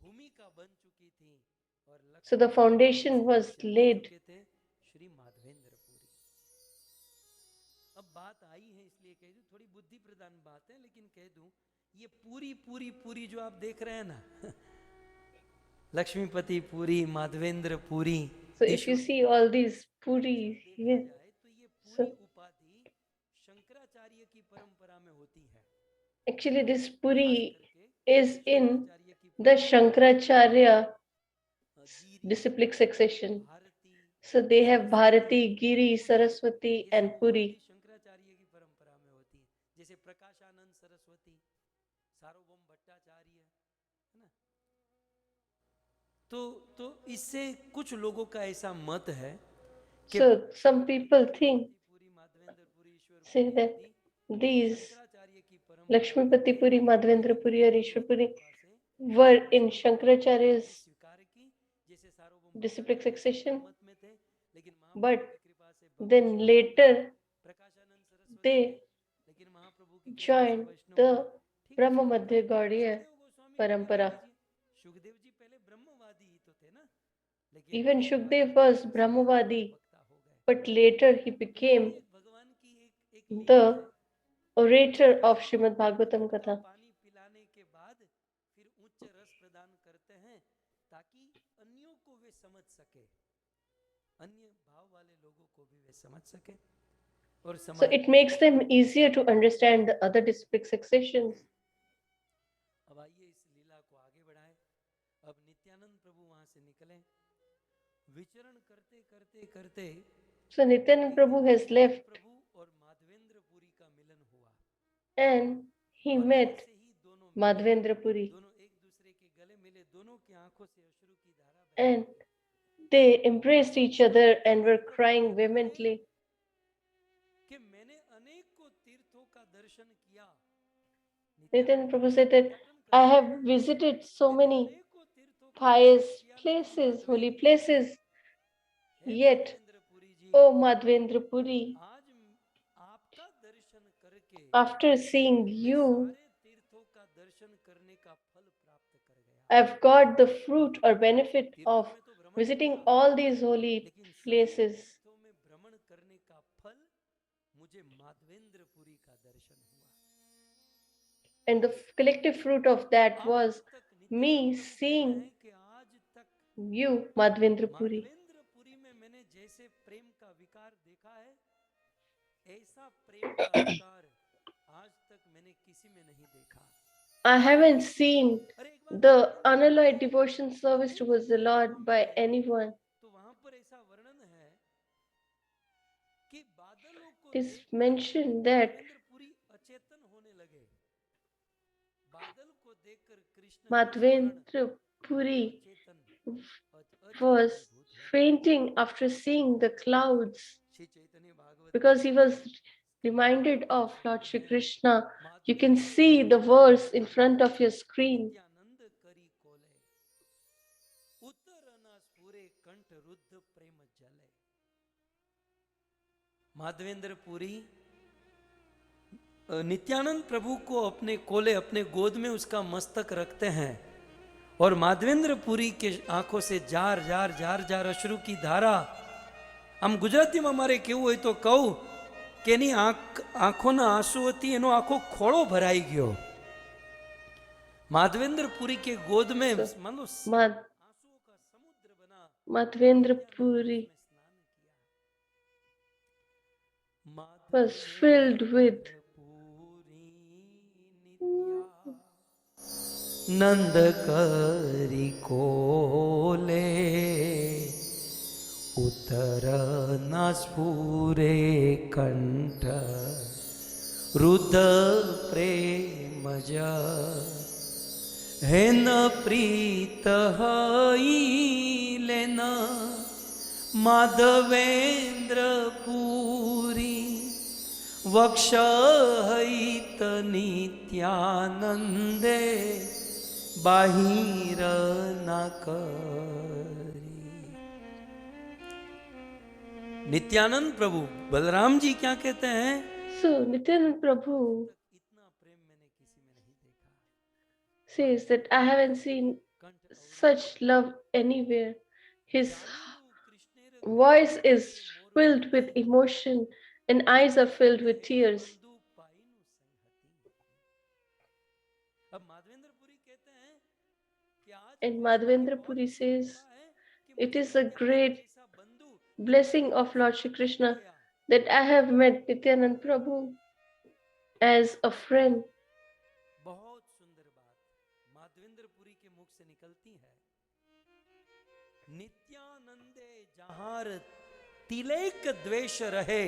भूमिका बन चुकी थी और So the Lakshmipati foundation Puri से was शिष्य हो laid. चुके थे श्री माधवेंद्र पुरी। अब बात आई है इसलिए कह दूं, थोड़ी बुद्धि प्रधान बात है, लेकिन कह दूं ये पूरी पूरी पूरी जो आप देख रहे हैं ना, Lakshmipati Puri, Madhavendra Puri, So if you see all these Puris देखा here, जाए तो ये so पूरी उपाधि शंकराचार्य की परंपरा में होती है। actually this खास Puri करके is in शंकराचार्य की the Shankaracharya Giri, disciplic succession. Bharti, So they have Saraswati, Bharati, Giri, Saraswati, ये and सब Puri. उपाधि शंकराचार्य की परंपरा में होती है। जैसे प्रकाशानंद सरस्वती, सार्वभौम भट्टाचार्य, है ना। तो इससे कुछ लोगों का ऐसा मत है कि So some people think, Puri, Madhavendra Puri, Ishwar say Puri that आदि these शंकराचार्य की परंपरा Lakshmipati Puri, Madhvendra Puri, or की Ishwar Puri कृपा से were in ने Shankaracharya's स्वीकार की, जैसे सार्वभौम disciplic भट्टाचार्य succession, मत में थे, लेकिन but महाप्रभु की कृपा से भक्त then शिरोमणि later प्रकाशानंद सरस्वती थे, they लेकिन महाप्रभु की कृपा से joined वैष्णव the हुए। ठीक है, Brahma Madhya Gaudiya Sukhdev Goswami को भी ले Parampara. लीजिए, सुखदेव जी पहले ब्रह्मवादी ही तो थे ना, लेकिन Even बाद Shukdev में was श्रीमद् भागवत Brahmavadi, वक्ता हो गए। but later he तो became ये भगवान की एक लीला है। the orator of Shrimad Bhagavatam का Katha. पानी पिलाने के बाद फिर उच्च रस प्रदान करते हैं ताकि अन्यों को वे समझ सके, अन्य भाव वाले लोगों को भी वे समझ सके और So समाज। it makes them easier to understand the other disciplic successions. अब आइए इस लीला को आगे बढ़ाएं। अब नित्यानंद प्रभु वहां से निकले, विचरण करते करते करते So Nityanand Prabhu has left प्रभु और माधवेंद्र पुरी का मिलन हुआ and he और met जैसे ही दोनों मिले, Madhvendra Puri दोनों एक दूसरे के गले मिले, दोनों की आंखों से अश्रु की धारा बह and they embraced each other and were crying vehemently. कि मैंने अनेकों तीर्थों का दर्शन किया। Nityanand Prabhu said that I have visited so many pious places, holy places, yet, O Madhvendra Puri, आज आपका दर्शन करके after seeing मैं you, सारे तीर्थों का दर्शन करने का फल प्राप्त कर गया। I've got the fruit or benefit तीर्थों of में तो भ्रमण visiting किया, all these holy लेकिन सभी places. तीर्थों में भ्रमण करने का फल मुझे माधवेंद्र पुरी का दर्शन हुआ। And the collective fruit of that आज was तक me नित्यानंद प्रभु कहते seeing हैं कि आज तक you, Madhvendra Puri. Madhavendra Puri में मैंने जैसे प्रेम का विकार देखा है, ऐसा प्रेम का विकार आज तक मैंने किसी में नहीं देखा। I haven't seen अरे एक बार the Madhavendra unalloyed devotion service towards the Lord by anyone. तो वहां पर ऐसा It is mentioned that Madhvendra Puri was fainting after seeing the clouds because he was reminded of Lord Shri Krishna. You can see the verse in front of your screen. Madhavendra Puri Nityanand प्रभु को अपने कोले, अपने गोद में उसका मस्तक रखते हैं और माधवेंद्र पुरी के आंखों से जार जार जार जार अश्रु की धारा, આમ ગુજરાતીમાં મારે કેવું હોય તો કહું કે એની આંખોના આંસુઓથી એનો આખો ખોળો ભરાઈ ગયો. माधवेंद्र पुरी के गोद में Madhvendra Puri was filled with नंद करी कोले उतर न स्फुरे कंठ रुद्र प्रेम है न प्रीत लेना माधवेंद्र पुरी वक्ष हित नित्यानंदे बाहिर न करी. नित्यानंद प्रभु बलराम जी क्या कहते हैं? So Nityanand Prabhu says that I haven't seen such love anywhere. His voice is filled with emotion and eyes are filled with tears. And Madhvendra Puri says, it is a great blessing of Lord Shri Krishna that I have met Nityanand Prabhu as a friend. बहुत सुंदर बात माधवेंद्र पुरी के मुख से निकलती है. नित्यानंदे जहार तिलेक द्वेष रहे,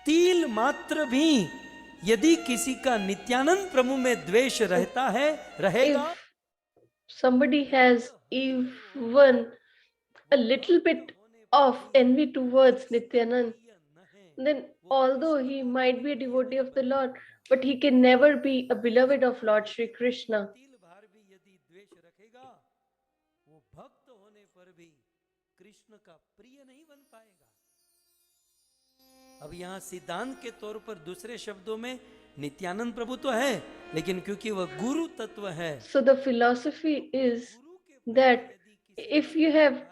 तिल मात्र भी यदि किसी का नित्यानंद प्रभु में द्वेष रहता है, रहेगा. If somebody has even a little bit of envy towards Nityanand, then although he might be a devotee of the Lord, but he can never be a beloved of Lord Shri Krishna. अब यहाँ सिद्धांत के तौर पर दूसरे शब्दों में नित्यानंद प्रभु तो है, लेकिन क्योंकि वह गुरु तत्व है. So the philosophy is that if you have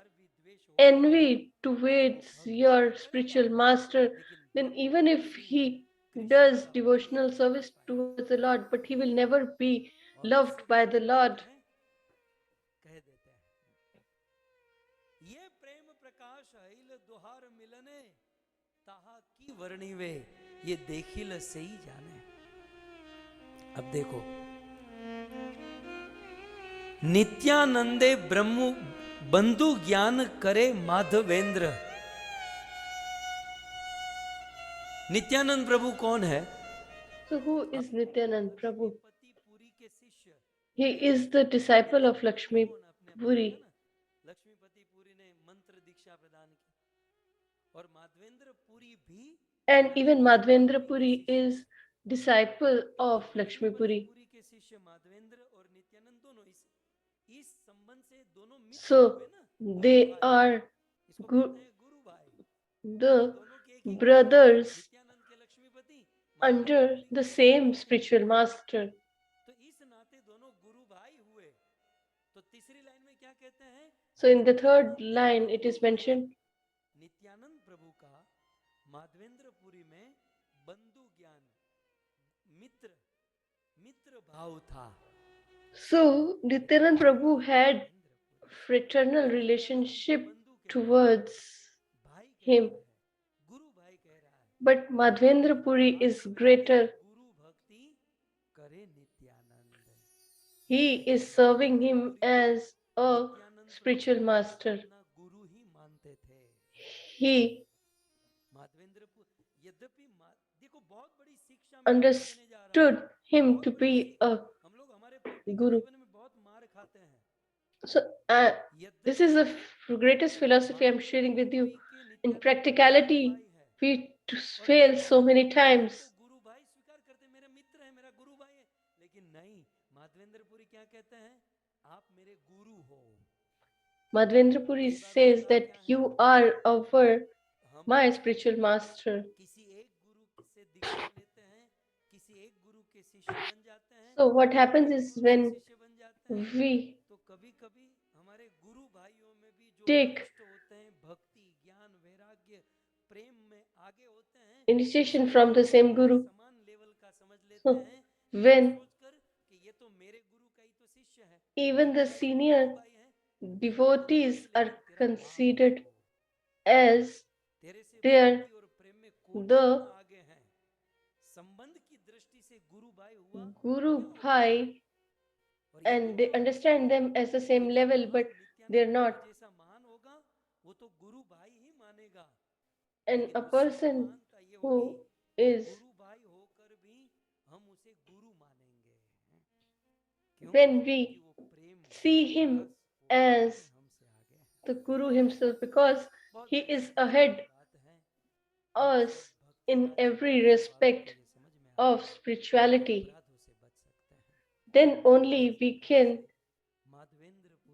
envy towards your spiritual master, then even if he does devotional service towards the Lord, but he will never be loved by the Lord. ये देखिल से ही जाने. अब देखो, नित्यानंदे ब्रह्म बंधु ज्ञान करे माधवेंद्र. नित्यानंद प्रभु कौन है? So who is Nityanand Prabhu? He is the disciple of Lakshmi Puri. And even Madhvendra Puri is disciple of Lakshmi Puri. So they are the brothers under the same spiritual master. So in the third line it is mentioned, Madhavendra Puri में बंधु ज्ञान मित्र भाव था. So Nityanand Prabhu had fraternal relationship towards him. But Madhvendra Puri is greater. He is serving him as a spiritual master. he understood him to be a guru. So, this is the greatest philosophy I'm sharing with you. In practicality, we fail so many times. Madhvendra Puri says that you are my spiritual master. So what happens is when we take initiation from the same guru, so when even the senior devotees are considered as their the Guru Bhai, and they understand them as the same level, but they're not. And a person who is, when we see him as the Guru himself, because he is ahead us in every respect of spirituality, then only we can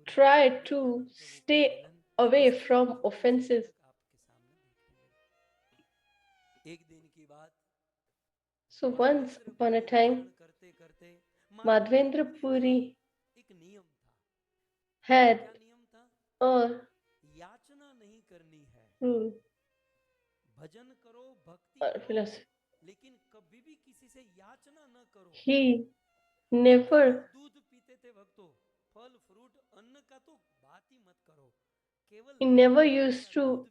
try to stay away from offenses. So once upon a time, Madhvendra Puri had a rule, philosophy. He never used to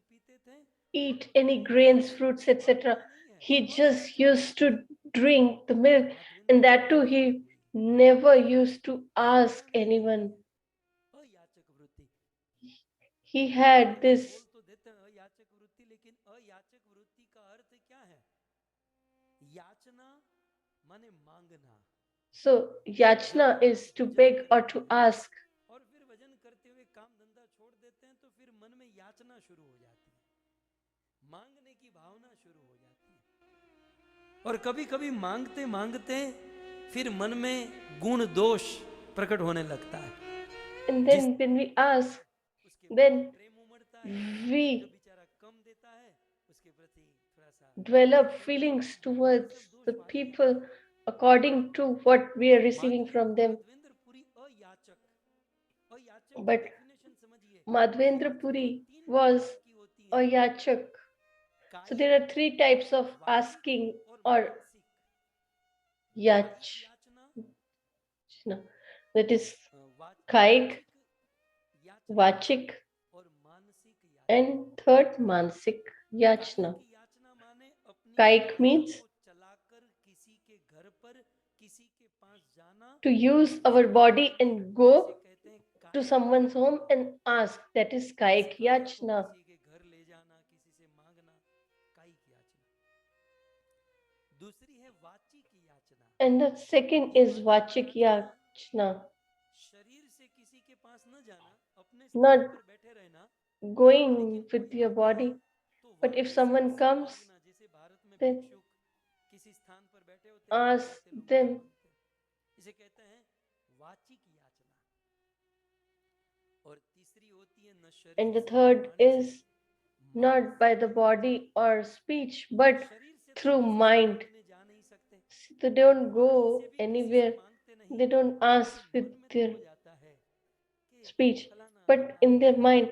eat any grains, fruits, etc. He just used to drink the milk, and that too he never used to ask anyone. He had this. So yachna is to beg or to ask. और कभी कभी मांगते मांगते फिर मन में गुण दोष प्रकट होने लगता है. And then when we ask, then we develop feelings towards the people according to what we are receiving from them. But Madhvendra Puri was a yachak. So there are three types of asking or yach. That is kaik, vachik, and third mansik yachna. Kaik means to use our body and go to someone's home and ask. That is kaik yachna. And the second is vachik yachna. Not going with your body, but if someone comes, then ask them. And the third is not by the body or speech, but through mind. They don't go anywhere. They don't ask with their speech, but in their mind,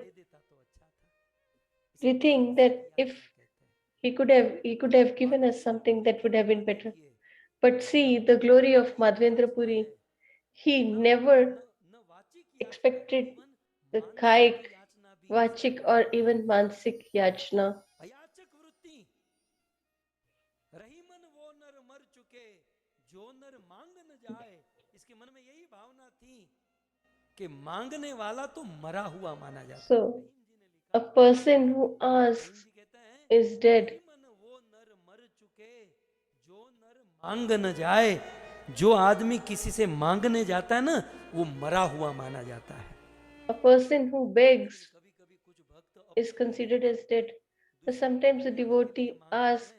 they think that if he could have given us something that would have been better. But see the glory of Madhvendra Puri. He never expected the kaik, vachik, or even mansik yachna. So A person who asks is dead. मांग न जाए, जो आदमी किसी से मांगने जाता है ना, वो मरा हुआ माना जाता है. A person who begs is considered as dead. But sometimes a devotee asks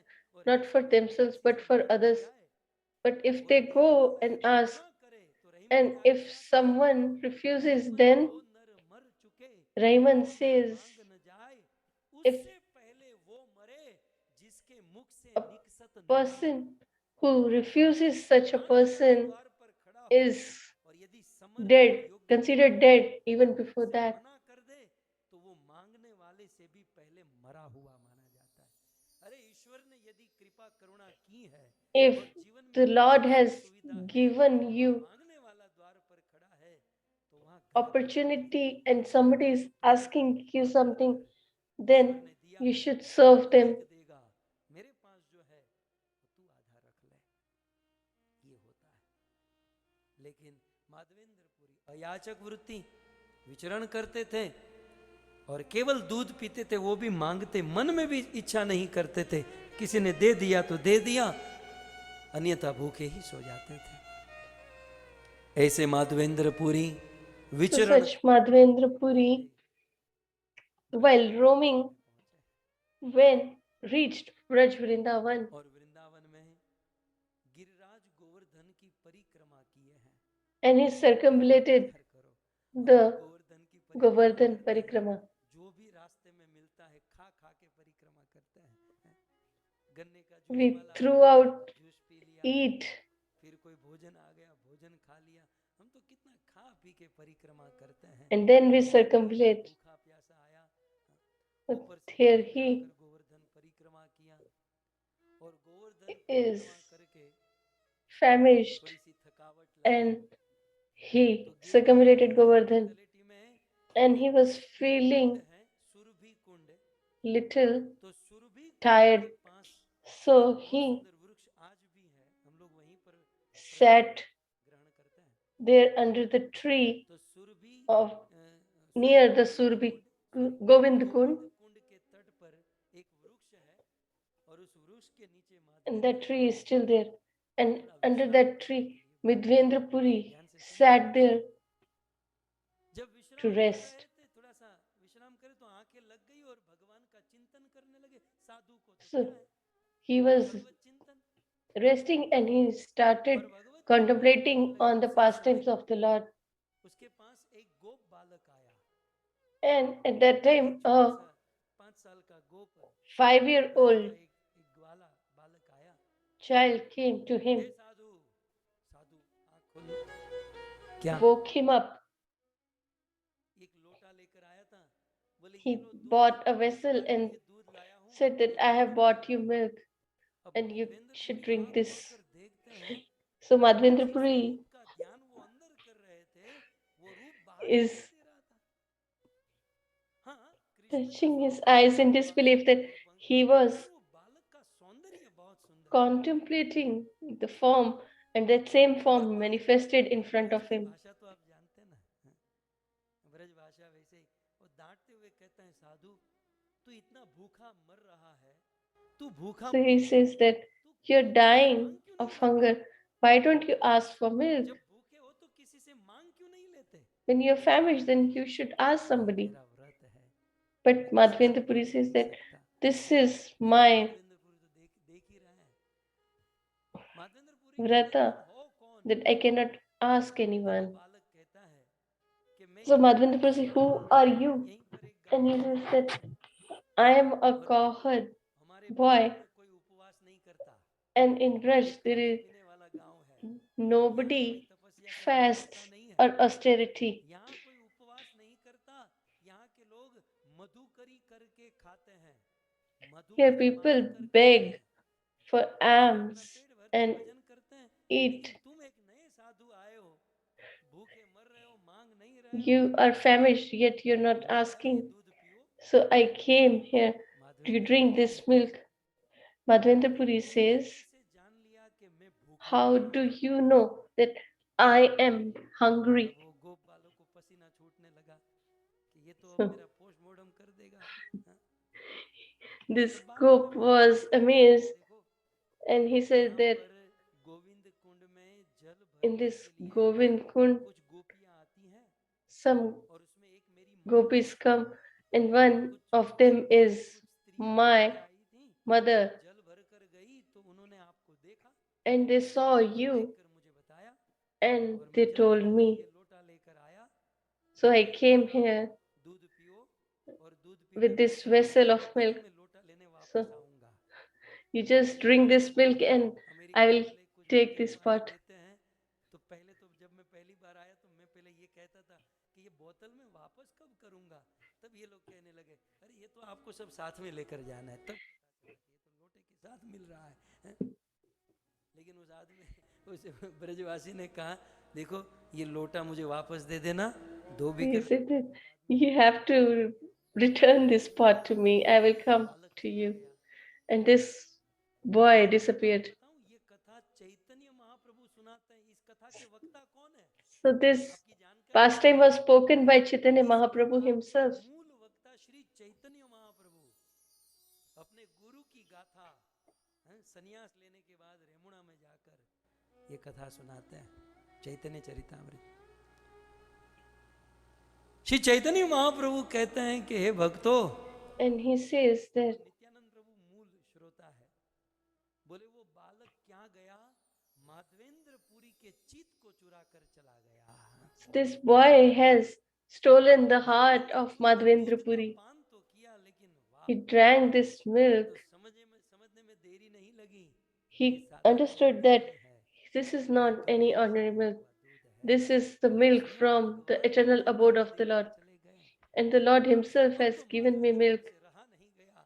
not for themselves but for others. But if they go and ask, and if someone refuses, then Rayman says, if a person who refuses, such a person is dead, considered dead even before that. If the Lord has given you opportunity and somebody is asking you something, then you should serve them. लेकिन माधवेंद्रपुरी अयाचक वृत्ति विचरण करते थे और केवल दूध पीते थे, वो भी मांगते, मन में भी इच्छा नहीं करते थे. किसी ने दे दिया तो दे दिया, अन्यथा भूखे ही सो जाते थे. ऐसे माधवेंद्रपुरी विचरण. Such Madhvendrapuri, while roaming, when reached Braj Vrindavan, और वृंदावन में गिरिराज गोवर्धन की परिक्रमा किए हैं. and he circumambulated the Govardhan Parikrama. जो भी रास्ते में मिलता है खा खा के परिक्रमा करते हैं. गन्ने का जूस We वाला threw out, जूस पी लिया, eat, फिर कोई भोजन आ गया, भोजन खा लिया. हम तो कितना खा पी के परिक्रमा करते हैं. and then we circumambulate. भूखा प्यासा आया, But ऊपर से here जाकर he गोवर्धन परिक्रमा किया और गोवर्धन is परिक्रमा करके famished थोड़ी सी थकावट लगी. and he circumambulated Govardhan, तलेटी में and he was feeling है सुरभि कुंड, little तो सुरभि कुंड tired. के पास So बहुत he सुंदर वृक्ष आज भी है, हम लोग वहीं पर sat ग्रहण करते हैं. there under the tree तो Surabhi of near the Surbi Govind Kund, कुंड के तट पर एक वृक्ष है और उस वृक्ष के नीचे and that tree is still there. And under that tree, Midvendra Puri sat there जब to विश्राम कर रहे rest. थे, थोड़ा सा विश्राम करे तो आंखें लग गई और भगवान का चिंतन करने लगे. साधु को तो So क्या है, he was भगवत चिंतन. resting and he started contemplating on the pastimes of the Lord. उसके पास एक गोप बालक आया. And at that time, a 5 साल का गोप 5-year-old एक ग्वाला बालक आया. child came to him, हे साधु, साधु आँख खोलो. क्या? woke him up. एक लोटा लेकर आया था. बोले ये He लो दूध bought a पीने vessel के and लिए दूध लाया हूँ. said that I have bought you milk अब and you Madhavendra should Puri drink आँख this. खोलकर देखते हैं, So Madhvendra जिस Puri रूप का ध्यान वो अंदर कर रहे थे, वो रूप बाहर is दिखाई दे रहा था. हाँ, कृष्ण का touching his स्वरूप eyes in बाहर disbelief that he लेकिन was वो बालक का सौंदर्य बहुत सुंदर. contemplating the form, and that same form manifested in front of Braj की him. भाषा तो आप जानते हैं ना, ब्रज भाषा वैसे ही. वो डांटते हुए कहते हैं, साधु तू इतना भूखा मर रहा है, तू भूखा So he says that you're dying of hunger. Why don't you ask for milk? जब भूखे हो तो किसी से मांग क्यों नहीं लेते? When you're famished, then you should ask somebody. मेरा व्रत है. But Madhvendra Puri says that this is my Madhavendra Puri तो देख ही रहे हैं. माधवेंद्र पुरी कहते vrata हैं, तुम हो कौन? that I cannot ask anyone. बालक कहता है कि मैं So Madhvendra Puri says, who are you? यहीं पर एक And he says that I am a cowherd हमारे boy, में कोई उपवास नहीं करता. and in Braj there is पीने वाला गांव है. nobody fasts or austerity. यहाँ कोई उपवास नहीं करता. यहाँ के लोग मधुकरी करके खाते हैं. Here people beg for alms and भजन करते हैं. eat. तुम एक नए साधु आए हो, भूखे मर रहे हो, मांग नहीं रहे हो. You are famished, yet you're not asking. दूध पियो. So I came here to drink this milk. Madhvendra Puri says, जान लिया कि मैं भूखा. how do you know that I am hungry? वो गोप वालों को पसीना छूटने लगा कि ये तो अब मेरा पोस्टमार्टम कर देगा. This gop was amazed, and he said that in this Govind Kund, some gopis come, and one of them is my mother, and they saw you, and they told me. So I came here with this vessel of milk. So you just drink this milk, and I will take this pot. तो पहले तो जब मैं पहली बार आया तो मैं पहले ये कहता था कि ये बोतल में वापस कब करूंगा, तब ये लोग कहने लगे अरे ये तो आपको सब साथ में लेकर जाना है, तब ये तो लोटे के साथ मिल रहा है। लेकिन उस आदमी उस ब्रजवासी ने कहा देखो ये लोटा मुझे वापस दे देना, दो भी He said that you have to return this pot to me. I will come to you. And this boy disappeared. ये कथा चैतन्य महाप्रभु सुनाते हैं, इस कथा के वक्ता कौन है? So this pastime was spoken by Chaitanya Mahaprabhu himself. मूल वक्ता श्री चैतन्य महाप्रभु अपने गुरु की गाथा संन्यास लेने के बाद रेमुणा में जाकर ये कथा सुनाते हैं, चैतन्य चरितामृत। श्री चैतन्य महाप्रभु कहते हैं कि हे भक्तों, and he says that Nityanand प्रभु मूल श्रोता है, बोले वो बालक क्या गया, माधवेंद्रपुरी के चित्त को चुरा कर चला गया। this boy has stolen the heart of Madhavendra Puri. पान तो किया लेकिन He drank this milk. समझने में देरी नहीं लगी। He understood that this is not any ordinary milk. This is the milk from the eternal abode of the Lord. And the Lord himself has given me milk.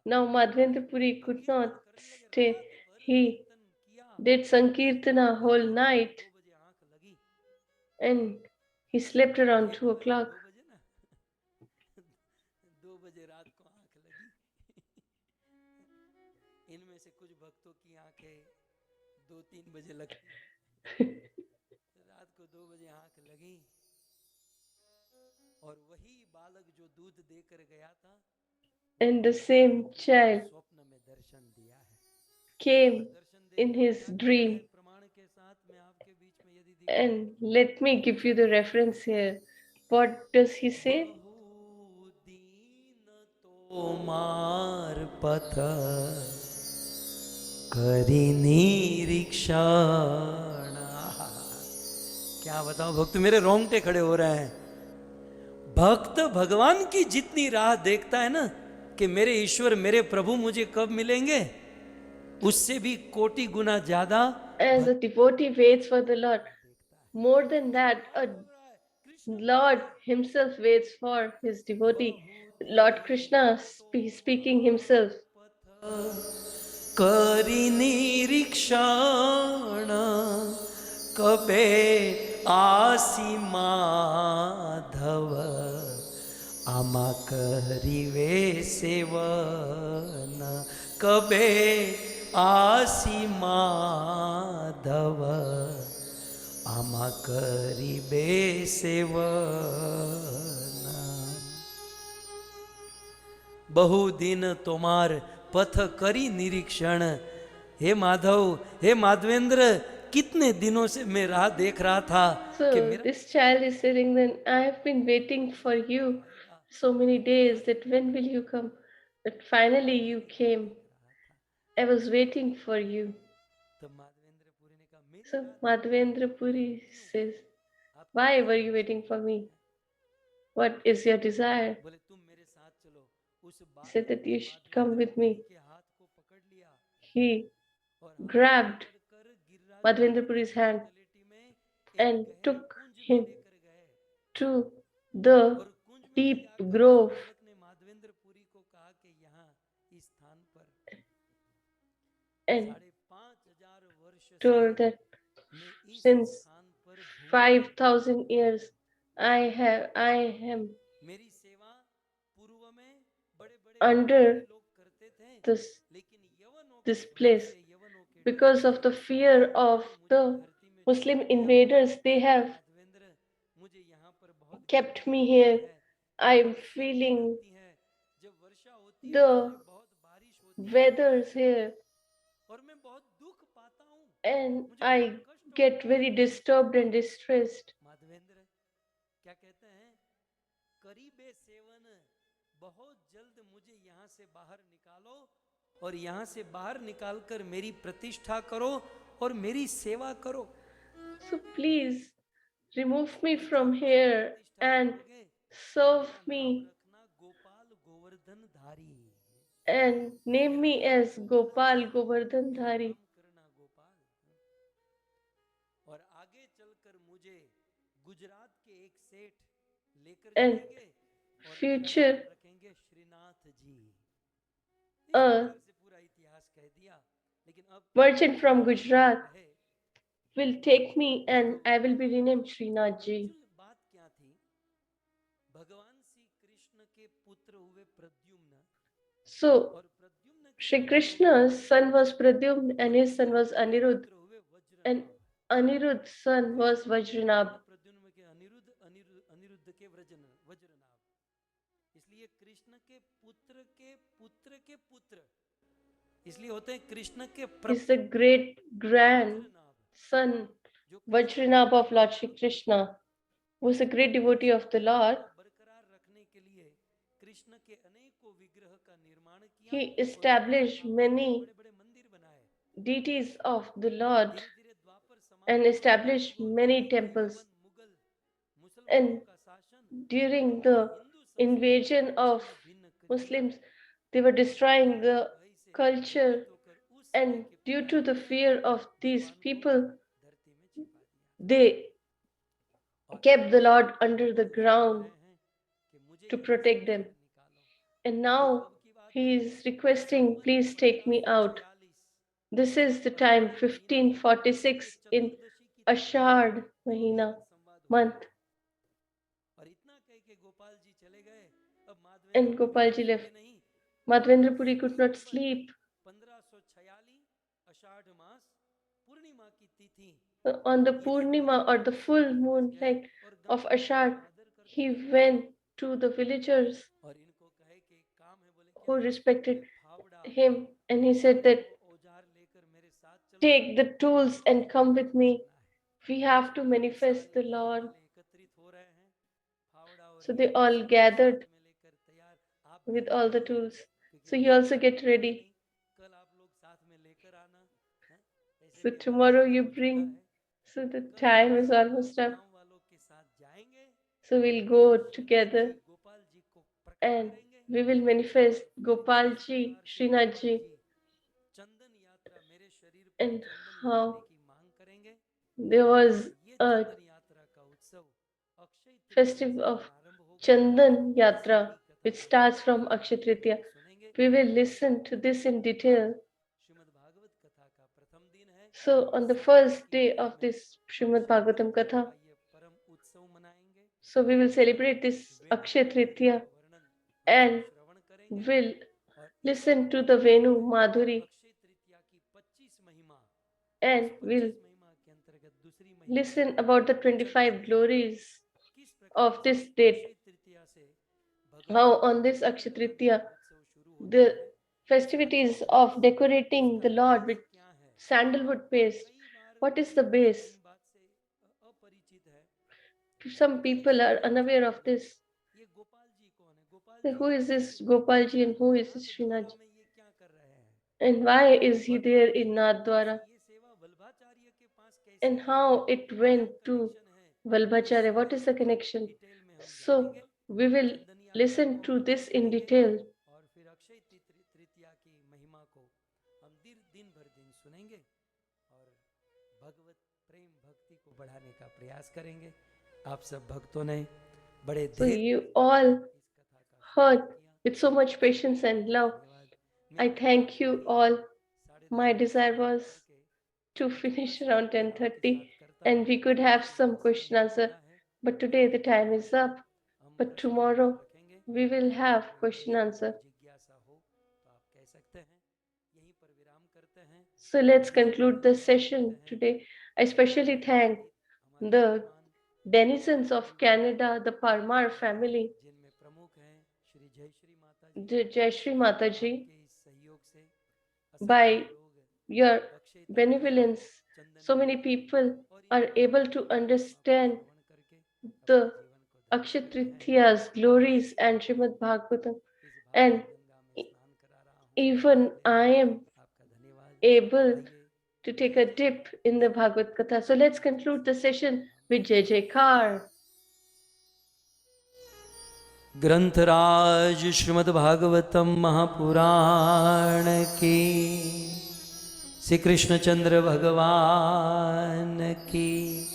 Now Madhavendra Puri could not stay. He did Sankirtana whole night, and he slept around 2 o'clock. 2 बजे रात को आंख लगी। इनमें से कुछ भक्तों की आंखें 2-3 बजे लगती हैं। रात को 2 बजे आंख लगी और वही बालक जो दूध देकर गया था, And the same child स्वप्न में दर्शन दिया है। came in his dream. प्रमाण के साथ मैं आपके बीच में यदि And let me give you the reference here. What does he say? तोमार पथ करी निरीक्षण। क्या बताओ भक्त, मेरे रोंगटे खड़े हो रहे हैं। भक्त भगवान की जितनी राह देखता है ना कि मेरे ईश्वर मेरे प्रभु मुझे कब मिलेंगे, उससे भी कोटि गुना ज्यादा As a devotee waits for the Lord, more than that, a Lord himself waits for his devotee. Lord Krishna speaking himself. करी निरीक्षण कबे आसी माधव आमा करिवे सेवन, कबे आसी माधव आमा करिवे सेवन। बहुदिन तोमार पथ करी निरीक्षण। हे माधव, हे माधवेंद्र, कितने दिनों से मैं राह देख रहा था So कि मेरा this child is saying that I have been waiting for you so many days, that when will you come? But finally you came. I was waiting for you. तो माधवेंद्र पुरी ने कहा मेरी So Madhavendra Puri says, why were you waiting for me? What is your desire? बोले तुम मेरे साथ चलो। उस He बालक said that you should come with me. के हाथ को पकड़ लिया He और grabbed कर गिरिराज Madhavendra Puri's hand तलेटी में and took कुंज में him लेकर गए। to the और कुंज में deep जाकर उस grove बालक ने माधवेंद्र पुरी को कहा कि यहाँ इस स्थान पर and 5,500 वर्ष से told that मैं इस since स्थान पर भूमि 5,000 years I am मेरी सेवा पूर्व में बड़े बड़े under लोग करते थे, this लेकिन यवनों this के place. से यवनों के Because of the fear of the Muslim invaders, they have Madhavendra मुझे यहाँ पर बहुत kept me here. I'm feeling जब वर्षा होती है the बहुत बारिश होती weathers here, और मैं बहुत दुख पाता हूँ, and मुझे I बहुत कष्ट get होता very है। disturbed and distressed. माधवेंद्र क्या कहते हैं, करीबे सेवन, बहुत जल्द मुझे यहाँ से बाहर निकालो और यहाँ से बाहर निकालकर मेरी प्रतिष्ठा करो और मेरी सेवा करो। So please remove me from here and serve me रखना गोपाल गोवर्धन धारी, and name me as Gopal Govardhan Dhari. करना गोपाल, और आगे चलकर मुझे गुजरात के एक सेठ लेकर And जाएंगे और future रखेंगे श्रीनाथ जी। इस a प्रकार से पूरा इतिहास कह दिया, लेकिन अब merchant from Gujarat will take me and I will be renamed Srinath Ji. बात क्या थी, भगवान श्री कृष्ण के पुत्र हुए प्रद्युम्न, So और Pradyumna Shri Krishna's son was Pradyumna and his son was Anirudh, हुए and Vajranabh, Anirudh's son was Vajranabh. Pradyumna के अनिरुद्ध, अनिरुद्ध के वज्रनाभ, इसलिए कृष्ण के पुत्र के पुत्र के पुत्र, इसलिए होते हैं कृष्ण के He's the great grandson Vajranabh of Lord Shri Krishna, who was a great devotee of the Lord. बरकरार रखने के लिए कृष्ण के अनेकों विग्रह का निर्माण किया, He established many बड़े बड़े मंदिर बनाए, deities of the Lord धीरे द्वापर समाप्त and established many temples. Mughal मुसलमानों And का शासन, during the invasion of Muslims, they were destroying the culture, and due to the fear of these people, they kept the Lord under the ground to protect them. And now he is requesting, please take me out. This is the time 1546 in Ashad Mahina month. And Gopalji left. Madhavendra Puri could not sleep. On the Purnima or the full moon like of Ashad, he went to the villagers who respected him, and he said that take the tools and come with me. We have to manifest the Lord. So they all gathered with all the tools. So he also get ready. So tomorrow you bring. So the time is almost up. So we'll go together and we will manifest Gopalji, Srinathji, and how there was a festival of Chandan Yatra which starts from Akshay Tritiya. We will listen to this in detail. So on the first day of this Shrimad Bhagavatam Katha, so we will celebrate this Akshay Tritiya and will listen to the Venu Madhuri and will listen about the 25 glories of this date. How on this Akshay Tritiya, the festivities of decorating the Lord with sandalwood paste. What is the base? Some people are unaware of this. Who is this Gopalji and who is this Srinathji? And why is he there in Nathdwara? And how it went to Valbhacharya? What is the connection? So we will listen to this in detail. So you all heard with so much patience and love. I thank you all. My desire was to finish around 10:30 and we could have some question answer. But today the time is up. But tomorrow we will have question answer. So let's conclude the session today. I especially thank the denizens of Canada, the Parmar family, the Jai Shri Mataji, by your benevolence, so many people are able to understand the Akshay Tritiya's glories and Shrimad Bhagavatam, and even I am able to take a dip in the Bhagvat Katha. So let's conclude the session with Jai Jaikar. ग्रंथराज Shrimad Bhagavatam Mahapuran की, श्री कृष्ण चंद्र भगवान की।